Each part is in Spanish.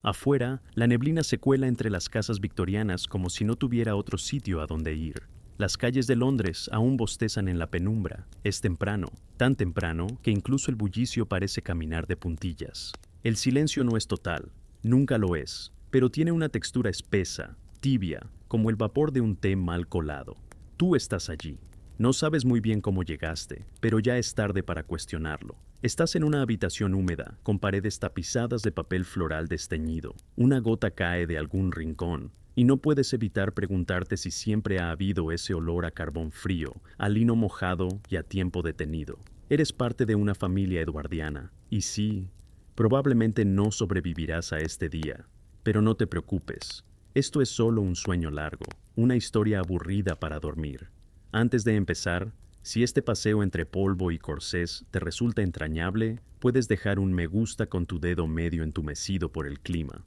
Afuera, la neblina se cuela entre las casas victorianas como si no tuviera otro sitio a donde ir. Las calles de Londres aún bostezan en la penumbra. Es temprano, tan temprano que incluso el bullicio parece caminar de puntillas. El silencio no es total, nunca lo es, pero tiene una textura espesa, tibia, como el vapor de un té mal colado. Tú estás allí. No sabes muy bien cómo llegaste, pero ya es tarde para cuestionarlo. Estás en una habitación húmeda, con paredes tapizadas de papel floral desteñido. Una gota cae de algún rincón, y no puedes evitar preguntarte si siempre ha habido ese olor a carbón frío, a lino mojado y a tiempo detenido. Eres parte de una familia eduardiana, y sí, probablemente no sobrevivirás a este día. Pero no te preocupes, esto es solo un sueño largo, una historia aburrida para dormir. Antes de empezar, si este paseo entre polvo y corsés te resulta entrañable, puedes dejar un me gusta con tu dedo medio entumecido por el clima.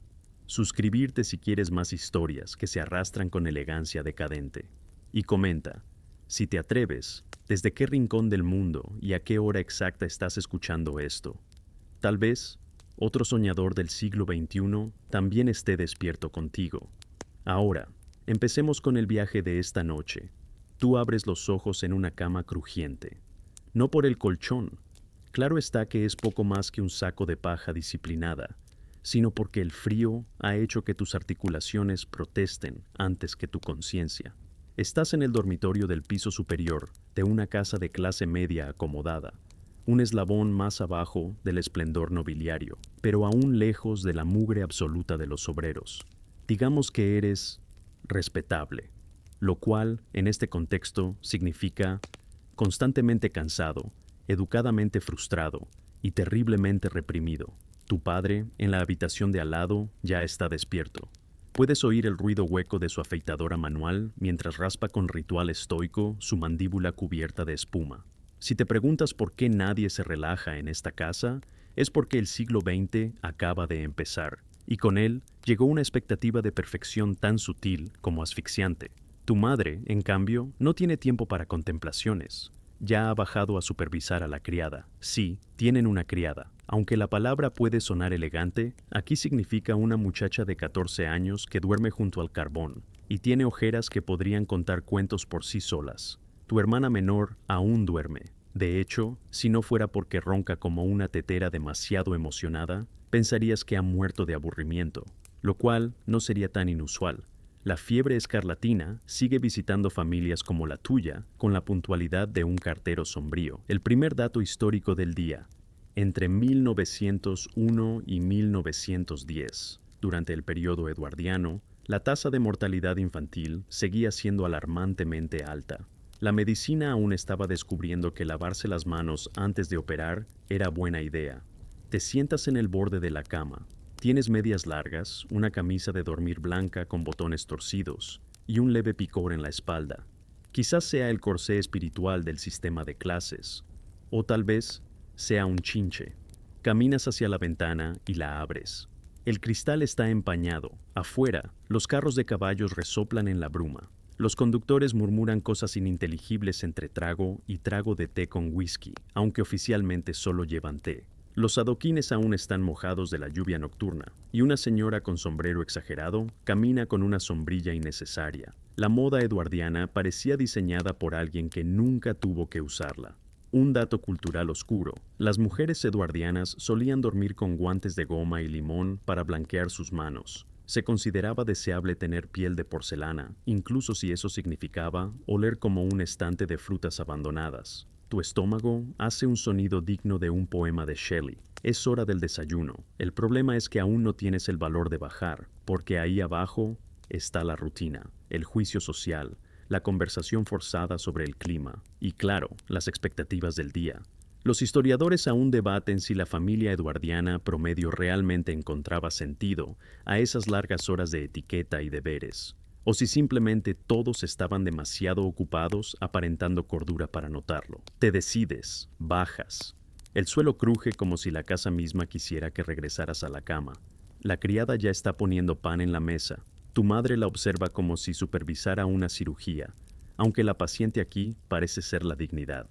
Suscribirte si quieres más historias que se arrastran con elegancia decadente. Y comenta, si te atreves, desde qué rincón del mundo y a qué hora exacta estás escuchando esto. Tal vez, otro soñador del siglo XXI también esté despierto contigo. Ahora, empecemos con el viaje de esta noche. Tú abres los ojos en una cama crujiente. No por el colchón. Claro está que es poco más que un saco de paja disciplinada, sino porque el frío ha hecho que tus articulaciones protesten antes que tu conciencia. Estás en el dormitorio del piso superior de una casa de clase media acomodada, un eslabón más abajo del esplendor nobiliario, pero aún lejos de la mugre absoluta de los obreros. Digamos que eres respetable, lo cual, en este contexto, significa constantemente cansado, educadamente frustrado y terriblemente reprimido. Tu padre, en la habitación de al lado, ya está despierto. Puedes oír el ruido hueco de su afeitadora manual mientras raspa con ritual estoico su mandíbula cubierta de espuma. Si te preguntas por qué nadie se relaja en esta casa, es porque el siglo XX acaba de empezar, y con él llegó una expectativa de perfección tan sutil como asfixiante. Tu madre, en cambio, no tiene tiempo para contemplaciones. Ya ha bajado a supervisar a la criada. Sí, tienen una criada. Aunque la palabra puede sonar elegante, aquí significa una muchacha de 14 años que duerme junto al carbón y tiene ojeras que podrían contar cuentos por sí solas. Tu hermana menor aún duerme. De hecho, si no fuera porque ronca como una tetera demasiado emocionada, pensarías que ha muerto de aburrimiento, lo cual no sería tan inusual. La fiebre escarlatina sigue visitando familias como la tuya con la puntualidad de un cartero sombrío. El primer dato histórico del día. Entre 1901 y 1910, durante el periodo eduardiano, la tasa de mortalidad infantil seguía siendo alarmantemente alta. La medicina aún estaba descubriendo que lavarse las manos antes de operar era buena idea. Te sientas en el borde de la cama. Tienes medias largas, una camisa de dormir blanca con botones torcidos y un leve picor en la espalda. Quizás sea el corsé espiritual del sistema de clases, o tal vez sea un chinche. Caminas hacia la ventana y la abres. El cristal está empañado. Afuera, los carros de caballos resoplan en la bruma. Los conductores murmuran cosas ininteligibles entre trago y trago de té con whisky, aunque oficialmente solo llevan té. Los adoquines aún están mojados de la lluvia nocturna, y una señora con sombrero exagerado camina con una sombrilla innecesaria. La moda eduardiana parecía diseñada por alguien que nunca tuvo que usarla. Un dato cultural oscuro: las mujeres eduardianas solían dormir con guantes de goma y limón para blanquear sus manos. Se consideraba deseable tener piel de porcelana, incluso si eso significaba oler como un estante de frutas abandonadas. Tu estómago hace un sonido digno de un poema de Shelley. Es hora del desayuno. El problema es que aún no tienes el valor de bajar, porque ahí abajo está la rutina, el juicio social, la conversación forzada sobre el clima y, claro, las expectativas del día. Los historiadores aún debaten si la familia eduardiana promedio realmente encontraba sentido a esas largas horas de etiqueta y deberes, o si simplemente todos estaban demasiado ocupados aparentando cordura para notarlo. Te decides, bajas. El suelo cruje como si la casa misma quisiera que regresaras a la cama. La criada ya está poniendo pan en la mesa. Tu madre la observa como si supervisara una cirugía, aunque la paciente aquí parece ser la dignidad.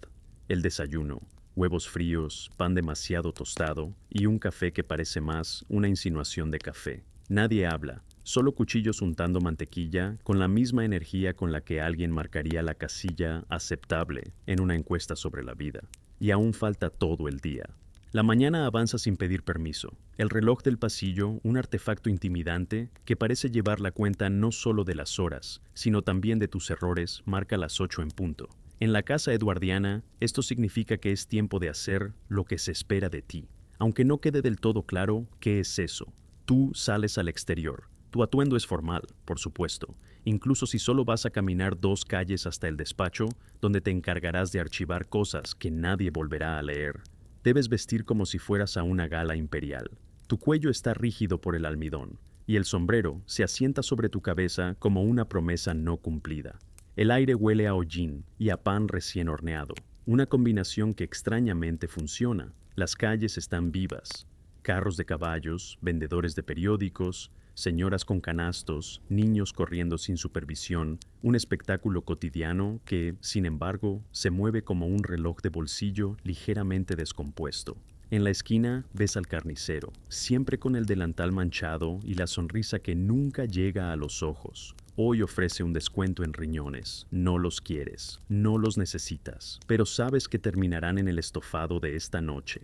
El desayuno: huevos fríos, pan demasiado tostado y un café que parece más una insinuación de café. Nadie habla, solo cuchillos untando mantequilla con la misma energía con la que alguien marcaría la casilla aceptable en una encuesta sobre la vida. Y aún falta todo el día. La mañana avanza sin pedir permiso. El reloj del pasillo, un artefacto intimidante que parece llevar la cuenta no solo de las horas, sino también de tus errores, marca las 8 en punto. En la casa eduardiana, esto significa que es tiempo de hacer lo que se espera de ti. Aunque no quede del todo claro qué es eso, tú sales al exterior. Tu atuendo es formal, por supuesto, incluso si solo vas a caminar 2 calles hasta el despacho, donde te encargarás de archivar cosas que nadie volverá a leer. Debes vestir como si fueras a una gala imperial. Tu cuello está rígido por el almidón, y el sombrero se asienta sobre tu cabeza como una promesa no cumplida. El aire huele a hollín y a pan recién horneado, una combinación que extrañamente funciona. Las calles están vivas. Carros de caballos, vendedores de periódicos, señoras con canastos, niños corriendo sin supervisión, un espectáculo cotidiano que, sin embargo, se mueve como un reloj de bolsillo ligeramente descompuesto. En la esquina ves al carnicero, siempre con el delantal manchado y la sonrisa que nunca llega a los ojos. Hoy ofrece un descuento en riñones. No los quieres, no los necesitas, pero sabes que terminarán en el estofado de esta noche.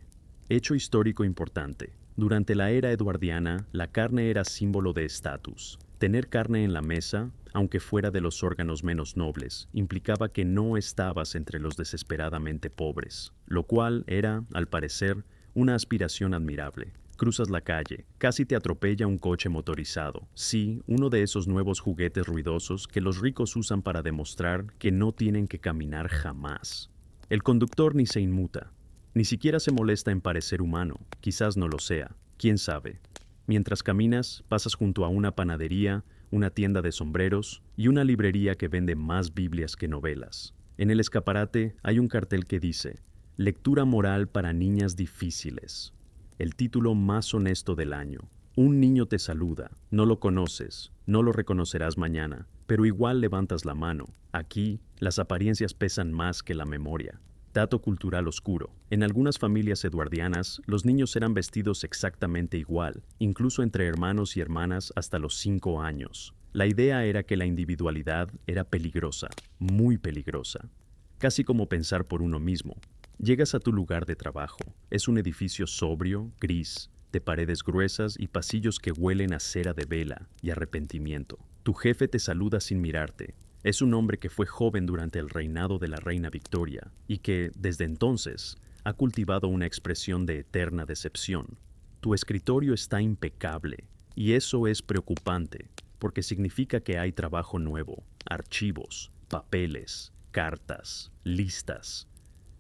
Hecho histórico importante. Durante la era eduardiana, la carne era símbolo de estatus. Tener carne en la mesa, aunque fuera de los órganos menos nobles, implicaba que no estabas entre los desesperadamente pobres, lo cual era, al parecer, una aspiración admirable. Cruzas la calle, casi te atropella un coche motorizado. Sí, uno de esos nuevos juguetes ruidosos que los ricos usan para demostrar que no tienen que caminar jamás. El conductor ni se inmuta. Ni siquiera se molesta en parecer humano, quizás no lo sea, quién sabe. Mientras caminas, pasas junto a una panadería, una tienda de sombreros y una librería que vende más Biblias que novelas. En el escaparate hay un cartel que dice, Lectura moral para niñas difíciles. El título más honesto del año. Un niño te saluda, no lo conoces, no lo reconocerás mañana, pero igual levantas la mano. Aquí, las apariencias pesan más que la memoria. Dato cultural oscuro. En algunas familias eduardianas, los niños eran vestidos exactamente igual, incluso entre hermanos y hermanas hasta los 5 años. La idea era que la individualidad era peligrosa, muy peligrosa. Casi como pensar por uno mismo. Llegas a tu lugar de trabajo. Es un edificio sobrio, gris, de paredes gruesas y pasillos que huelen a cera de vela y arrepentimiento. Tu jefe te saluda sin mirarte. Es un hombre que fue joven durante el reinado de la reina Victoria y que, desde entonces, ha cultivado una expresión de eterna decepción. Tu escritorio está impecable, y eso es preocupante, porque significa que hay trabajo nuevo, archivos, papeles, cartas, listas,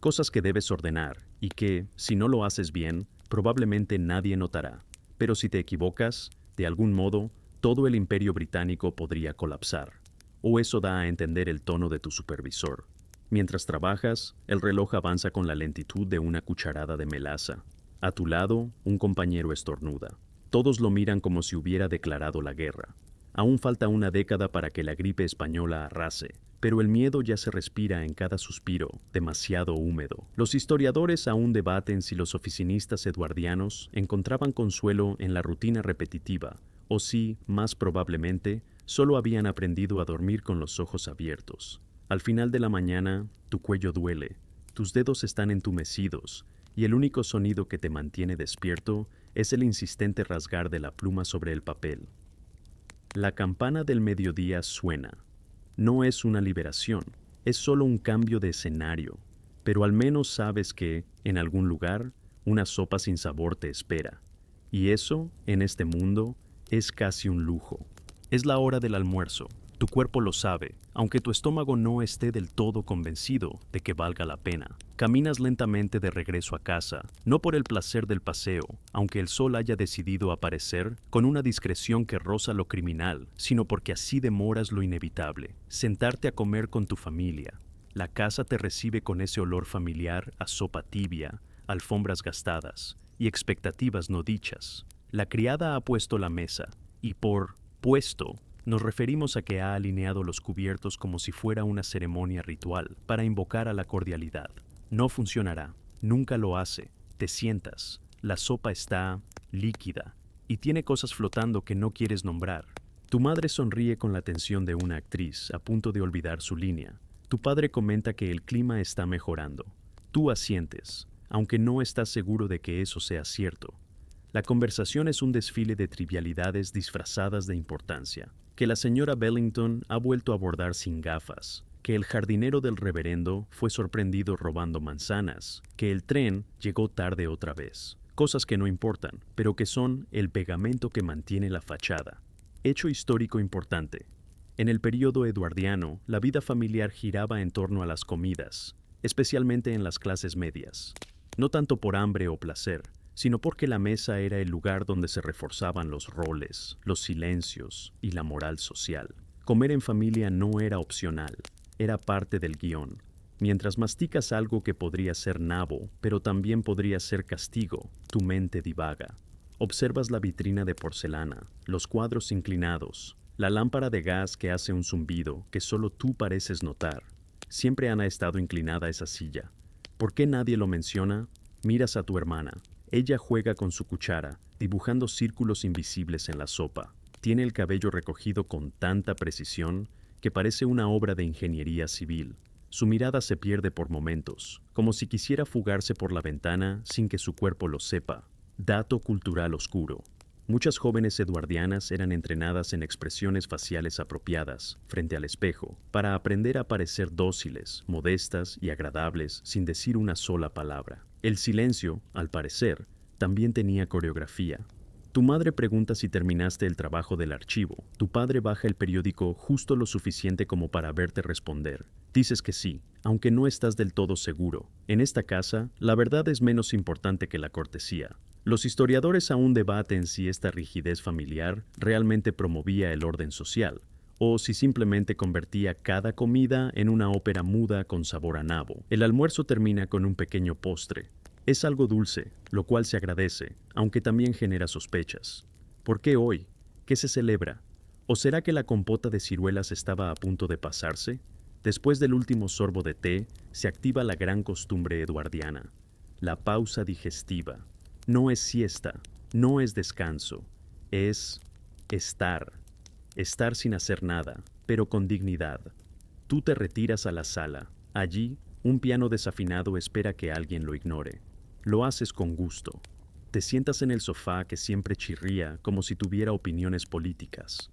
cosas que debes ordenar y que, si no lo haces bien, probablemente nadie notará. Pero si te equivocas, de algún modo, todo el imperio británico podría colapsar. O eso da a entender el tono de tu supervisor. Mientras trabajas, el reloj avanza con la lentitud de una cucharada de melaza. A tu lado, un compañero estornuda. Todos lo miran como si hubiera declarado la guerra. Aún falta una década para que la gripe española arrase, pero el miedo ya se respira en cada suspiro, demasiado húmedo. Los historiadores aún debaten si los oficinistas eduardianos encontraban consuelo en la rutina repetitiva, o si, más probablemente, solo habían aprendido a dormir con los ojos abiertos. Al final de la mañana, tu cuello duele, tus dedos están entumecidos, y el único sonido que te mantiene despierto es el insistente rasgar de la pluma sobre el papel. La campana del mediodía suena. No es una liberación, es solo un cambio de escenario, pero al menos sabes que, en algún lugar, una sopa sin sabor te espera. Y eso, en este mundo, es casi un lujo. Es la hora del almuerzo. Tu cuerpo lo sabe, aunque tu estómago no esté del todo convencido de que valga la pena. Caminas lentamente de regreso a casa, no por el placer del paseo, aunque el sol haya decidido aparecer con una discreción que roza lo criminal, sino porque así demoras lo inevitable, sentarte a comer con tu familia. La casa te recibe con ese olor familiar a sopa tibia, alfombras gastadas y expectativas no dichas. La criada ha puesto la mesa, y por puesto, nos referimos a que ha alineado los cubiertos como si fuera una ceremonia ritual para invocar a la cordialidad. No funcionará, nunca lo hace. Te sientas, la sopa está líquida, y tiene cosas flotando que no quieres nombrar. Tu madre sonríe con la tensión de una actriz a punto de olvidar su línea. Tu padre comenta que el clima está mejorando. Tú asientes, aunque no estás seguro de que eso sea cierto. La conversación es un desfile de trivialidades disfrazadas de importancia. Que la señora Bellington ha vuelto a abordar sin gafas, que el jardinero del reverendo fue sorprendido robando manzanas, que el tren llegó tarde otra vez. Cosas que no importan, pero que son el pegamento que mantiene la fachada. Hecho histórico importante. En el período eduardiano, la vida familiar giraba en torno a las comidas, especialmente en las clases medias. No tanto por hambre o placer, sino porque la mesa era el lugar donde se reforzaban los roles, los silencios y la moral social. Comer en familia no era opcional, era parte del guión. Mientras masticas algo que podría ser nabo, pero también podría ser castigo, tu mente divaga. Observas la vitrina de porcelana, los cuadros inclinados, la lámpara de gas que hace un zumbido que solo tú pareces notar. Siempre ha estado inclinada esa silla. ¿Por qué nadie lo menciona? Miras a tu hermana. Ella juega con su cuchara, dibujando círculos invisibles en la sopa. Tiene el cabello recogido con tanta precisión que parece una obra de ingeniería civil. Su mirada se pierde por momentos, como si quisiera fugarse por la ventana sin que su cuerpo lo sepa. Dato cultural oscuro. Muchas jóvenes eduardianas eran entrenadas en expresiones faciales apropiadas, frente al espejo, para aprender a parecer dóciles, modestas y agradables sin decir una sola palabra. El silencio, al parecer, también tenía coreografía. Tu madre pregunta si terminaste el trabajo del archivo. Tu padre baja el periódico justo lo suficiente como para verte responder. Dices que sí, aunque no estás del todo seguro. En esta casa, la verdad es menos importante que la cortesía. Los historiadores aún debaten si esta rigidez familiar realmente promovía el orden social, o si simplemente convertía cada comida en una ópera muda con sabor a nabo. El almuerzo termina con un pequeño postre. Es algo dulce, lo cual se agradece, aunque también genera sospechas. ¿Por qué hoy? ¿Qué se celebra? ¿O será que la compota de ciruelas estaba a punto de pasarse? Después del último sorbo de té, se activa la gran costumbre eduardiana, la pausa digestiva. No es siesta, no es descanso, es estar. Estar sin hacer nada, pero con dignidad. Tú te retiras a la sala. Allí, un piano desafinado espera que alguien lo ignore. Lo haces con gusto. Te sientas en el sofá que siempre chirría como si tuviera opiniones políticas.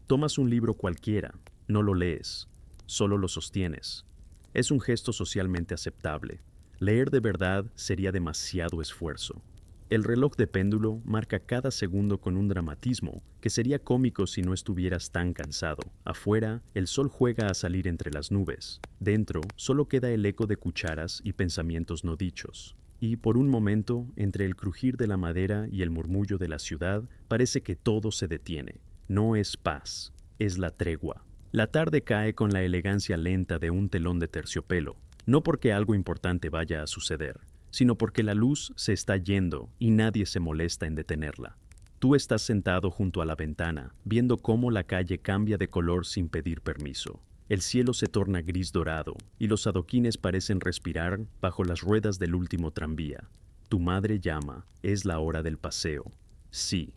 Tomas un libro cualquiera, no lo lees, solo lo sostienes. Es un gesto socialmente aceptable. Leer de verdad sería demasiado esfuerzo. El reloj de péndulo marca cada segundo con un dramatismo que sería cómico si no estuvieras tan cansado. Afuera, el sol juega a salir entre las nubes. Dentro, solo queda el eco de cucharas y pensamientos no dichos. Y por un momento, entre el crujir de la madera y el murmullo de la ciudad, parece que todo se detiene. No es paz, es la tregua. La tarde cae con la elegancia lenta de un telón de terciopelo, no porque algo importante vaya a suceder, sino porque la luz se está yendo y nadie se molesta en detenerla. Tú estás sentado junto a la ventana, viendo cómo la calle cambia de color sin pedir permiso. El cielo se torna gris dorado y los adoquines parecen respirar bajo las ruedas del último tranvía. Tu madre llama, es la hora del paseo. Sí,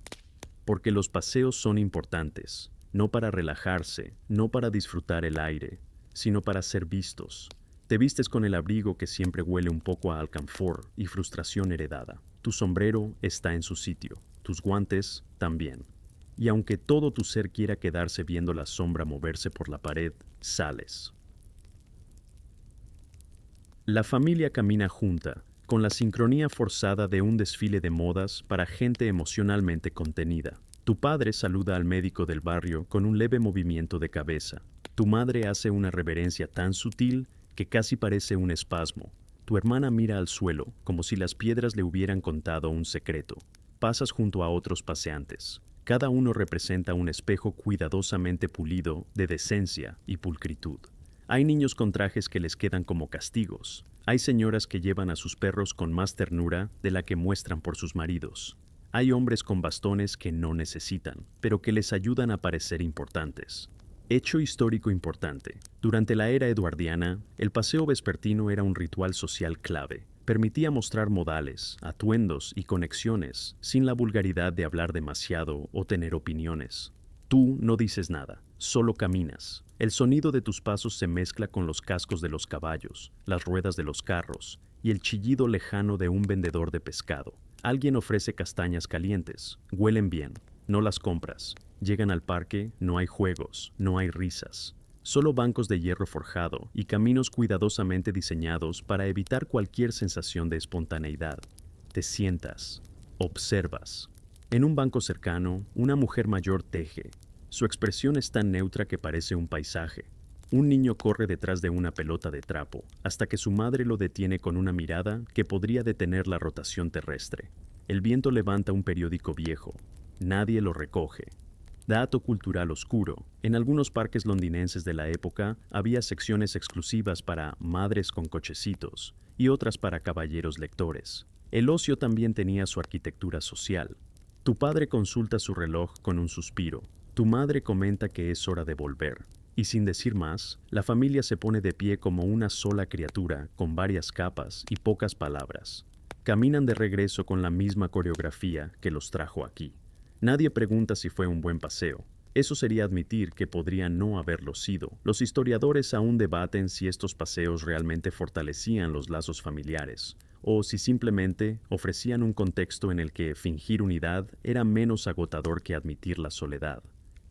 porque los paseos son importantes, no para relajarse, no para disfrutar el aire, sino para ser vistos. Te vistes con el abrigo que siempre huele un poco a alcanfor y frustración heredada. Tu sombrero está en su sitio, tus guantes también. Y aunque todo tu ser quiera quedarse viendo la sombra moverse por la pared, sales. La familia camina junta, con la sincronía forzada de un desfile de modas para gente emocionalmente contenida. Tu padre saluda al médico del barrio con un leve movimiento de cabeza. Tu madre hace una reverencia tan sutil que casi parece un espasmo. Tu hermana mira al suelo, como si las piedras le hubieran contado un secreto. Pasas junto a otros paseantes. Cada uno representa un espejo cuidadosamente pulido de decencia y pulcritud. Hay niños con trajes que les quedan como castigos. Hay señoras que llevan a sus perros con más ternura de la que muestran por sus maridos. Hay hombres con bastones que no necesitan, pero que les ayudan a parecer importantes. Hecho histórico importante. Durante la era eduardiana, el paseo vespertino era un ritual social clave. Permitía mostrar modales, atuendos y conexiones sin la vulgaridad de hablar demasiado o tener opiniones. Tú no dices nada, solo caminas. El sonido de tus pasos se mezcla con los cascos de los caballos, las ruedas de los carros y el chillido lejano de un vendedor de pescado. Alguien ofrece castañas calientes, huelen bien, no las compras. Llegan al parque, no hay juegos, no hay risas. Solo bancos de hierro forjado y caminos cuidadosamente diseñados para evitar cualquier sensación de espontaneidad. Te sientas, observas. En un banco cercano, una mujer mayor teje. Su expresión es tan neutra que parece un paisaje. Un niño corre detrás de una pelota de trapo, hasta que su madre lo detiene con una mirada que podría detener la rotación terrestre. El viento levanta un periódico viejo. Nadie lo recoge. Dato cultural oscuro. En algunos parques londinenses de la época había secciones exclusivas para madres con cochecitos y otras para caballeros lectores. El ocio también tenía su arquitectura social. Tu padre consulta su reloj con un suspiro. Tu madre comenta que es hora de volver. Y sin decir más, la familia se pone de pie como una sola criatura con varias capas y pocas palabras. Caminan de regreso con la misma coreografía que los trajo aquí. Nadie pregunta si fue un buen paseo. Eso sería admitir que podría no haberlo sido. Los historiadores aún debaten si estos paseos realmente fortalecían los lazos familiares, o si simplemente ofrecían un contexto en el que fingir unidad era menos agotador que admitir la soledad.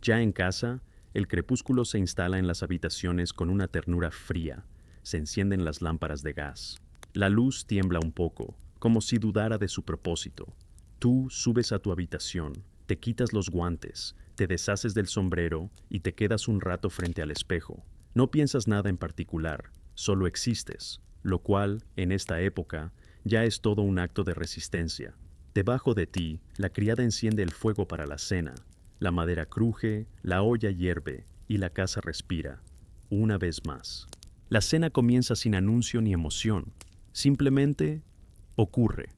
Ya en casa, el crepúsculo se instala en las habitaciones con una ternura fría. Se encienden las lámparas de gas. La luz tiembla un poco, como si dudara de su propósito. Tú subes a tu habitación, te quitas los guantes, te deshaces del sombrero y te quedas un rato frente al espejo. No piensas nada en particular, solo existes, lo cual, en esta época, ya es todo un acto de resistencia. Debajo de ti, la criada enciende el fuego para la cena. La madera cruje, la olla hierve y la casa respira. Una vez más. La cena comienza sin anuncio ni emoción. Simplemente ocurre.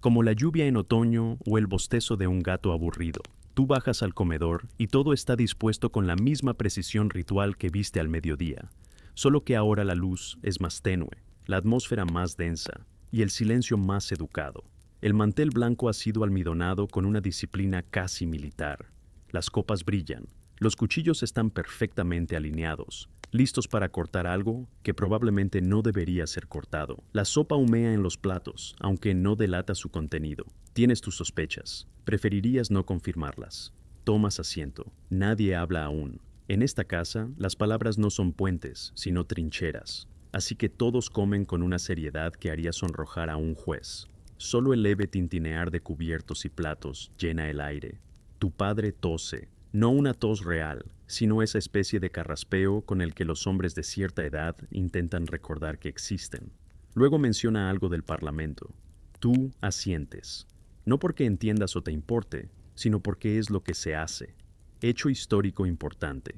Como la lluvia en otoño o el bostezo de un gato aburrido. Tú bajas al comedor y todo está dispuesto con la misma precisión ritual que viste al mediodía. Solo que ahora la luz es más tenue, la atmósfera más densa y el silencio más educado. El mantel blanco ha sido almidonado con una disciplina casi militar. Las copas brillan, los cuchillos están perfectamente alineados, listos para cortar algo que probablemente no debería ser cortado. La sopa humea en los platos, aunque no delata su contenido. Tienes tus sospechas, preferirías no confirmarlas. Tomas asiento, nadie habla aún. En esta casa, las palabras no son puentes, sino trincheras. Así que todos comen con una seriedad que haría sonrojar a un juez. Solo el leve tintinear de cubiertos y platos llena el aire. Tu padre tose, no una tos real, sino esa especie de carraspeo con el que los hombres de cierta edad intentan recordar que existen. Luego menciona algo del Parlamento. Tú asientes, no porque entiendas o te importe, sino porque es lo que se hace. Hecho histórico importante.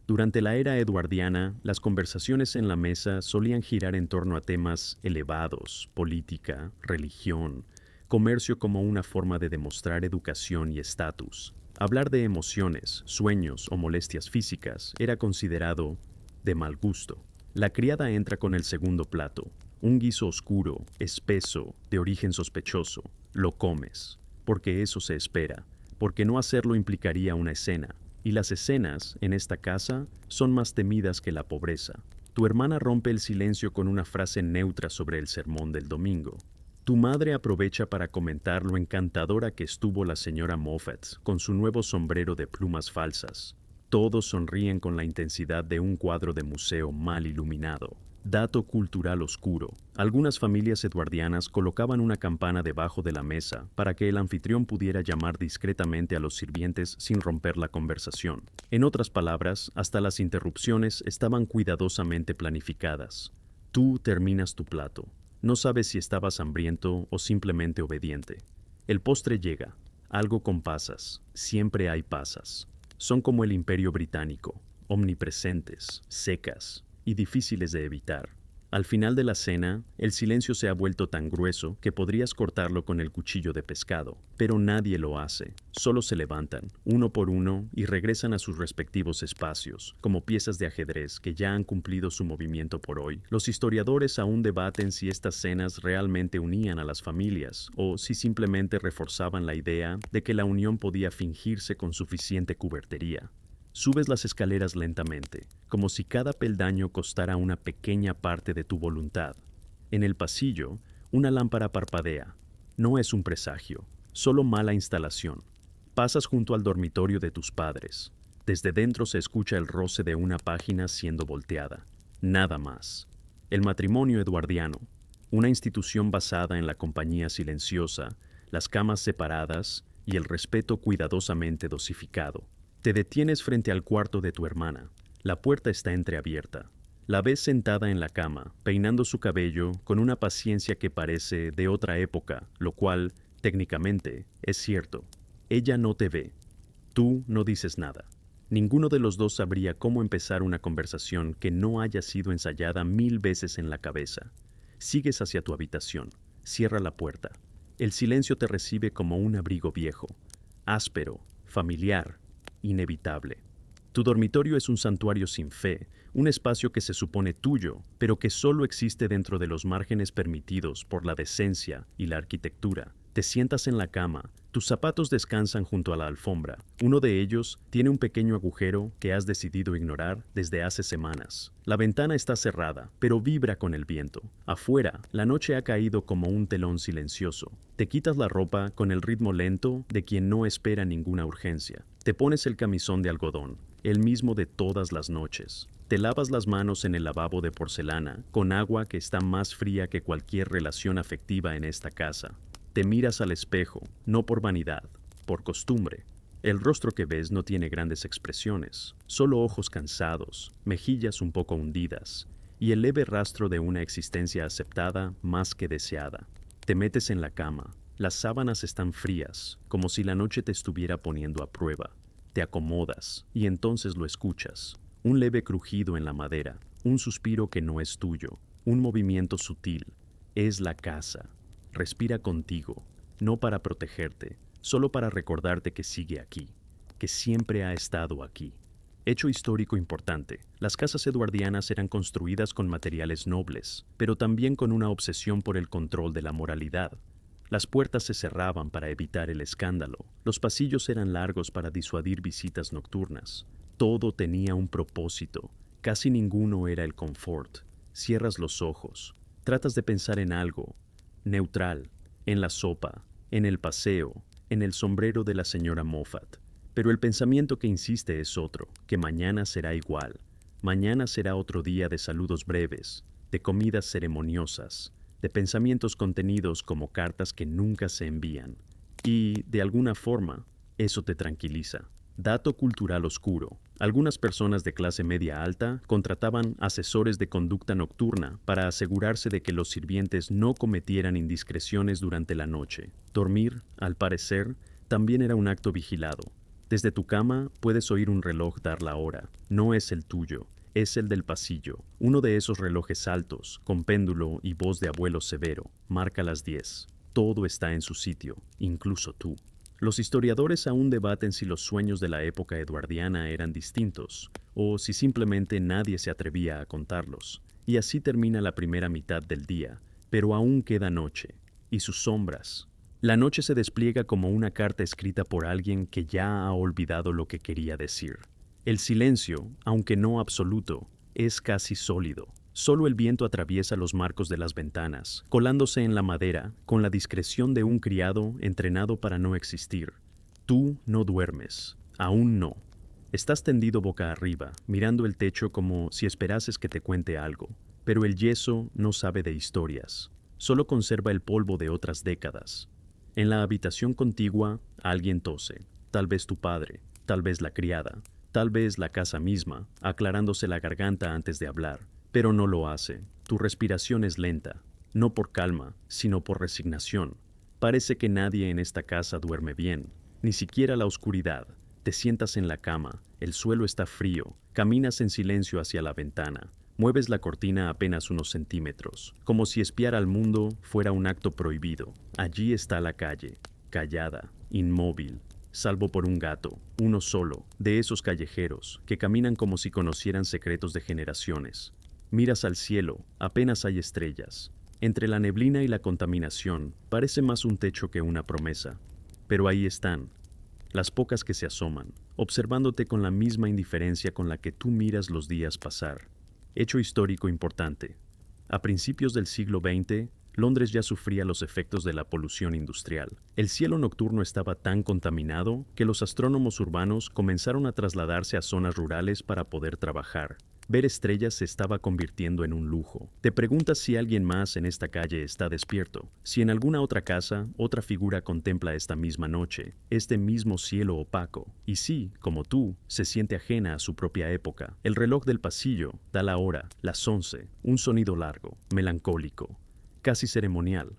Durante la era eduardiana, las conversaciones en la mesa solían girar en torno a temas elevados, política, religión, comercio como una forma de demostrar educación y estatus. Hablar de emociones, sueños o molestias físicas era considerado de mal gusto. La criada entra con el segundo plato, un guiso oscuro, espeso, de origen sospechoso. Lo comes, porque eso se espera, porque no hacerlo implicaría una escena, y las escenas, en esta casa, son más temidas que la pobreza. Tu hermana rompe el silencio con una frase neutra sobre el sermón del domingo. Tu madre aprovecha para comentar lo encantadora que estuvo la señora Moffat con su nuevo sombrero de plumas falsas. Todos sonríen con la intensidad de un cuadro de museo mal iluminado. Dato cultural oscuro. Algunas familias eduardianas colocaban una campana debajo de la mesa para que el anfitrión pudiera llamar discretamente a los sirvientes sin romper la conversación. En otras palabras, hasta las interrupciones estaban cuidadosamente planificadas. Tú terminas tu plato. No sabes si estabas hambriento o simplemente obediente. El postre llega, algo con pasas, siempre hay pasas. Son como el Imperio Británico, omnipresentes, secas y difíciles de evitar. Al final de la cena, el silencio se ha vuelto tan grueso que podrías cortarlo con el cuchillo de pescado, pero nadie lo hace. Solo se levantan, uno por uno, y regresan a sus respectivos espacios, como piezas de ajedrez que ya han cumplido su movimiento por hoy. Los historiadores aún debaten si estas cenas realmente unían a las familias, o si simplemente reforzaban la idea de que la unión podía fingirse con suficiente cubertería. Subes las escaleras lentamente, como si cada peldaño costara una pequeña parte de tu voluntad. En el pasillo, una lámpara parpadea. No es un presagio, solo mala instalación. Pasas junto al dormitorio de tus padres. Desde dentro se escucha el roce de una página siendo volteada. Nada más. El matrimonio eduardiano, una institución basada en la compañía silenciosa, las camas separadas y el respeto cuidadosamente dosificado. Te detienes frente al cuarto de tu hermana. La puerta está entreabierta. La ves sentada en la cama, peinando su cabello con una paciencia que parece de otra época, lo cual, técnicamente, es cierto. Ella no te ve. Tú no dices nada. Ninguno de los dos sabría cómo empezar una conversación que no haya sido ensayada 1000 veces en la cabeza. Sigues hacia tu habitación. Cierra la puerta. El silencio te recibe como un abrigo viejo, áspero, familiar, inevitable. Tu dormitorio es un santuario sin fe, un espacio que se supone tuyo, pero que solo existe dentro de los márgenes permitidos por la decencia y la arquitectura. Te sientas en la cama, tus zapatos descansan junto a la alfombra. Uno de ellos tiene un pequeño agujero que has decidido ignorar desde hace semanas. La ventana está cerrada, pero vibra con el viento. Afuera, la noche ha caído como un telón silencioso. Te quitas la ropa con el ritmo lento de quien no espera ninguna urgencia. Te pones el camisón de algodón, el mismo de todas las noches. Te lavas las manos en el lavabo de porcelana, con agua que está más fría que cualquier relación afectiva en esta casa. Te miras al espejo, no por vanidad, por costumbre. El rostro que ves no tiene grandes expresiones, solo ojos cansados, mejillas un poco hundidas, y el leve rastro de una existencia aceptada más que deseada. Te metes en la cama. Las sábanas están frías, como si la noche te estuviera poniendo a prueba. Te acomodas, y entonces lo escuchas. Un leve crujido en la madera, un suspiro que no es tuyo, un movimiento sutil. Es la casa. Respira contigo, no para protegerte, solo para recordarte que sigue aquí, que siempre ha estado aquí. Hecho histórico importante, las casas eduardianas eran construidas con materiales nobles, pero también con una obsesión por el control de la moralidad. Las puertas se cerraban para evitar el escándalo, los pasillos eran largos para disuadir visitas nocturnas. Todo tenía un propósito, casi ninguno era el confort. Cierras los ojos, tratas de pensar en algo neutral, en la sopa, en el paseo, en el sombrero de la señora Moffat. Pero el pensamiento que insiste es otro, que mañana será igual. Mañana será otro día de saludos breves, de comidas ceremoniosas, de pensamientos contenidos como cartas que nunca se envían. Y, de alguna forma, eso te tranquiliza. Dato cultural oscuro. Algunas personas de clase media alta contrataban asesores de conducta nocturna para asegurarse de que los sirvientes no cometieran indiscreciones durante la noche. Dormir, al parecer, también era un acto vigilado. Desde tu cama puedes oír un reloj dar la hora. No es el tuyo, es el del pasillo. Uno de esos relojes altos, con péndulo y voz de abuelo severo, marca las 10. Todo está en su sitio, incluso tú. Los historiadores aún debaten si los sueños de la época eduardiana eran distintos, o si simplemente nadie se atrevía a contarlos. Y así termina la primera mitad del día, pero aún queda noche, y sus sombras. La noche se despliega como una carta escrita por alguien que ya ha olvidado lo que quería decir. El silencio, aunque no absoluto, es casi sólido. Solo el viento atraviesa los marcos de las ventanas, colándose en la madera con la discreción de un criado entrenado para no existir. Tú no duermes, aún no. Estás tendido boca arriba, mirando el techo como si esperases que te cuente algo, pero el yeso no sabe de historias, solo conserva el polvo de otras décadas. En la habitación contigua, alguien tose, tal vez tu padre, tal vez la criada, tal vez la casa misma, aclarándose la garganta antes de hablar. Pero no lo hace. Tu respiración es lenta, no por calma, sino por resignación. Parece que nadie en esta casa duerme bien, ni siquiera la oscuridad. Te sientas en la cama, el suelo está frío, caminas en silencio hacia la ventana. Mueves la cortina apenas unos centímetros, como si espiar al mundo fuera un acto prohibido. Allí está la calle, callada, inmóvil, salvo por un gato, uno solo, de esos callejeros, que caminan como si conocieran secretos de generaciones. Miras al cielo, apenas hay estrellas. Entre la neblina y la contaminación, parece más un techo que una promesa. Pero ahí están, las pocas que se asoman, observándote con la misma indiferencia con la que tú miras los días pasar. Hecho histórico importante. A principios del siglo XX, Londres ya sufría los efectos de la polución industrial. El cielo nocturno estaba tan contaminado que los astrónomos urbanos comenzaron a trasladarse a zonas rurales para poder trabajar. Ver estrellas se estaba convirtiendo en un lujo. Te preguntas si alguien más en esta calle está despierto, si en alguna otra casa otra figura contempla esta misma noche, este mismo cielo opaco, y si, como tú, se siente ajena a su propia época. El reloj del pasillo da la hora, las 11, un sonido largo, melancólico, casi ceremonial.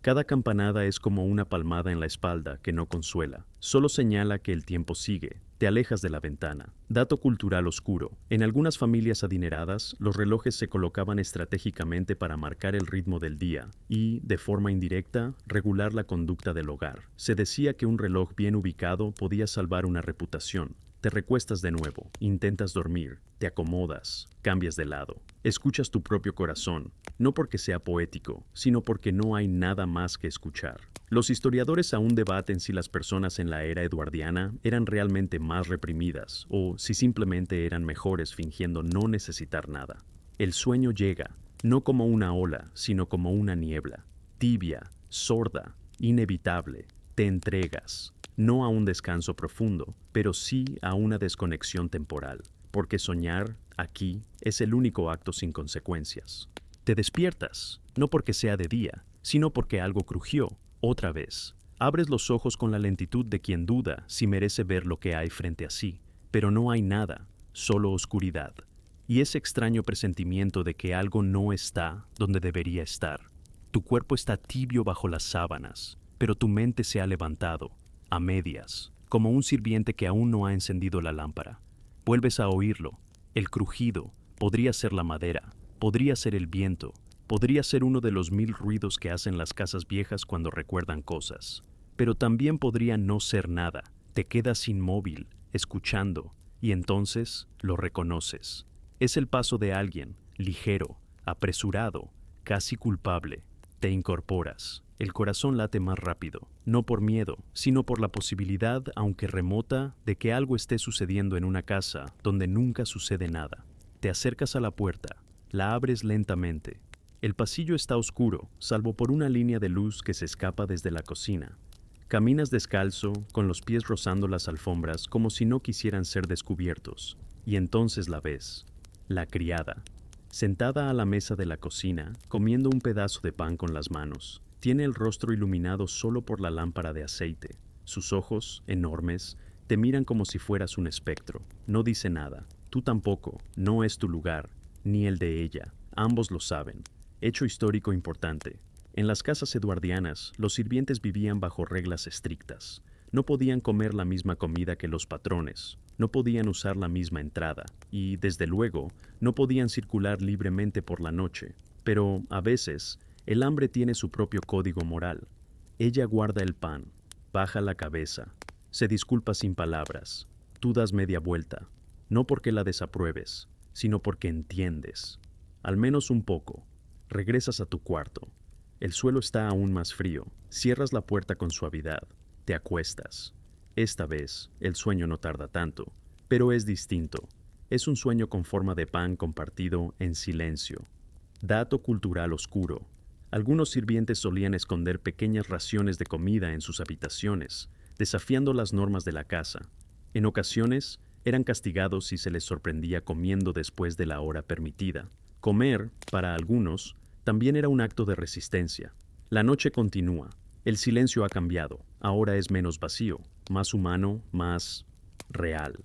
Cada campanada es como una palmada en la espalda que no consuela, solo señala que el tiempo sigue. Te alejas de la ventana. Dato cultural oscuro. En algunas familias adineradas, los relojes se colocaban estratégicamente para marcar el ritmo del día y, de forma indirecta, regular la conducta del hogar. Se decía que un reloj bien ubicado podía salvar una reputación. Te recuestas de nuevo, intentas dormir, te acomodas, cambias de lado. Escuchas tu propio corazón, no porque sea poético, sino porque no hay nada más que escuchar. Los historiadores aún debaten si las personas en la era eduardiana eran realmente más reprimidas o si simplemente eran mejores fingiendo no necesitar nada. El sueño llega, no como una ola, sino como una niebla, tibia, sorda, inevitable. Te entregas, no a un descanso profundo, pero sí a una desconexión temporal, porque soñar, aquí, es el único acto sin consecuencias. Te despiertas, no porque sea de día, sino porque algo crujió. Otra vez, abres los ojos con la lentitud de quien duda si merece ver lo que hay frente a sí, pero no hay nada, solo oscuridad, y ese extraño presentimiento de que algo no está donde debería estar. Tu cuerpo está tibio bajo las sábanas, pero tu mente se ha levantado, a medias, como un sirviente que aún no ha encendido la lámpara. Vuelves a oírlo, el crujido, podría ser la madera, podría ser el viento, podría ser uno de los 1000 ruidos que hacen las casas viejas cuando recuerdan cosas. Pero también podría no ser nada. Te quedas inmóvil, escuchando, y entonces lo reconoces. Es el paso de alguien, ligero, apresurado, casi culpable. Te incorporas. El corazón late más rápido, no por miedo, sino por la posibilidad, aunque remota, de que algo esté sucediendo en una casa donde nunca sucede nada. Te acercas a la puerta, la abres lentamente. El pasillo está oscuro, salvo por una línea de luz que se escapa desde la cocina. Caminas descalzo, con los pies rozando las alfombras como si no quisieran ser descubiertos, y entonces la ves, la criada, sentada a la mesa de la cocina, comiendo un pedazo de pan con las manos. Tiene el rostro iluminado solo por la lámpara de aceite. Sus ojos, enormes, te miran como si fueras un espectro. No dice nada. Tú tampoco. No es tu lugar, ni el de ella. Ambos lo saben. Hecho histórico importante. En las casas eduardianas, los sirvientes vivían bajo reglas estrictas. No podían comer la misma comida que los patrones, no podían usar la misma entrada y, desde luego, no podían circular libremente por la noche. Pero, a veces, el hambre tiene su propio código moral. Ella guarda el pan, baja la cabeza, se disculpa sin palabras. Tú das media vuelta, no porque la desapruebes, sino porque entiendes. Al menos un poco. Regresas a tu cuarto. El suelo está aún más frío. Cierras la puerta con suavidad. Te acuestas. Esta vez, el sueño no tarda tanto, pero es distinto. Es un sueño con forma de pan compartido en silencio. Dato cultural oscuro. Algunos sirvientes solían esconder pequeñas raciones de comida en sus habitaciones, desafiando las normas de la casa. En ocasiones, eran castigados si se les sorprendía comiendo después de la hora permitida. Comer, para algunos, también era un acto de resistencia. La noche continúa. El silencio ha cambiado. Ahora es menos vacío, más humano, más real.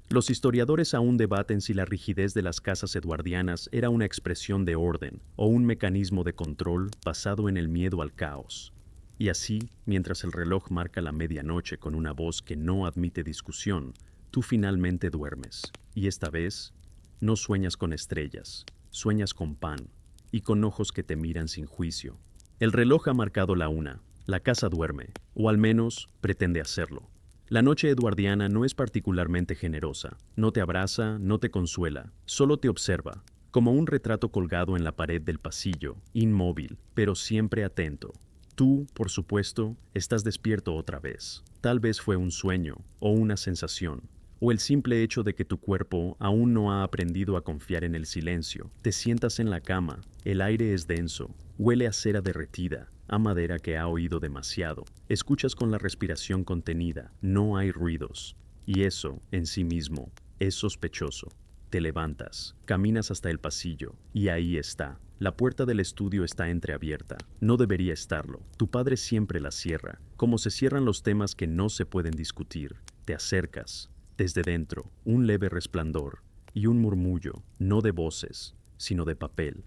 Los historiadores aún debaten si la rigidez de las casas eduardianas era una expresión de orden o un mecanismo de control basado en el miedo al caos. Y así, mientras el reloj marca la medianoche con una voz que no admite discusión, tú finalmente duermes. Y esta vez, no sueñas con estrellas, sueñas con pan y con ojos que te miran sin juicio. El reloj ha marcado la 1, la casa duerme, o al menos pretende hacerlo. La noche eduardiana no es particularmente generosa, no te abraza, no te consuela, solo te observa, como un retrato colgado en la pared del pasillo, inmóvil, pero siempre atento. Tú, por supuesto, estás despierto otra vez. Tal vez fue un sueño, o una sensación, o el simple hecho de que tu cuerpo aún no ha aprendido a confiar en el silencio. Te sientas en la cama, el aire es denso, huele a cera derretida, a madera que ha oído demasiado. Escuchas con la respiración contenida, no hay ruidos. Y eso, en sí mismo, es sospechoso. Te levantas, caminas hasta el pasillo, y ahí está. La puerta del estudio está entreabierta. No debería estarlo. Tu padre siempre la cierra, como se cierran los temas que no se pueden discutir. Te acercas. Desde dentro, un leve resplandor y un murmullo, no de voces, sino de papel.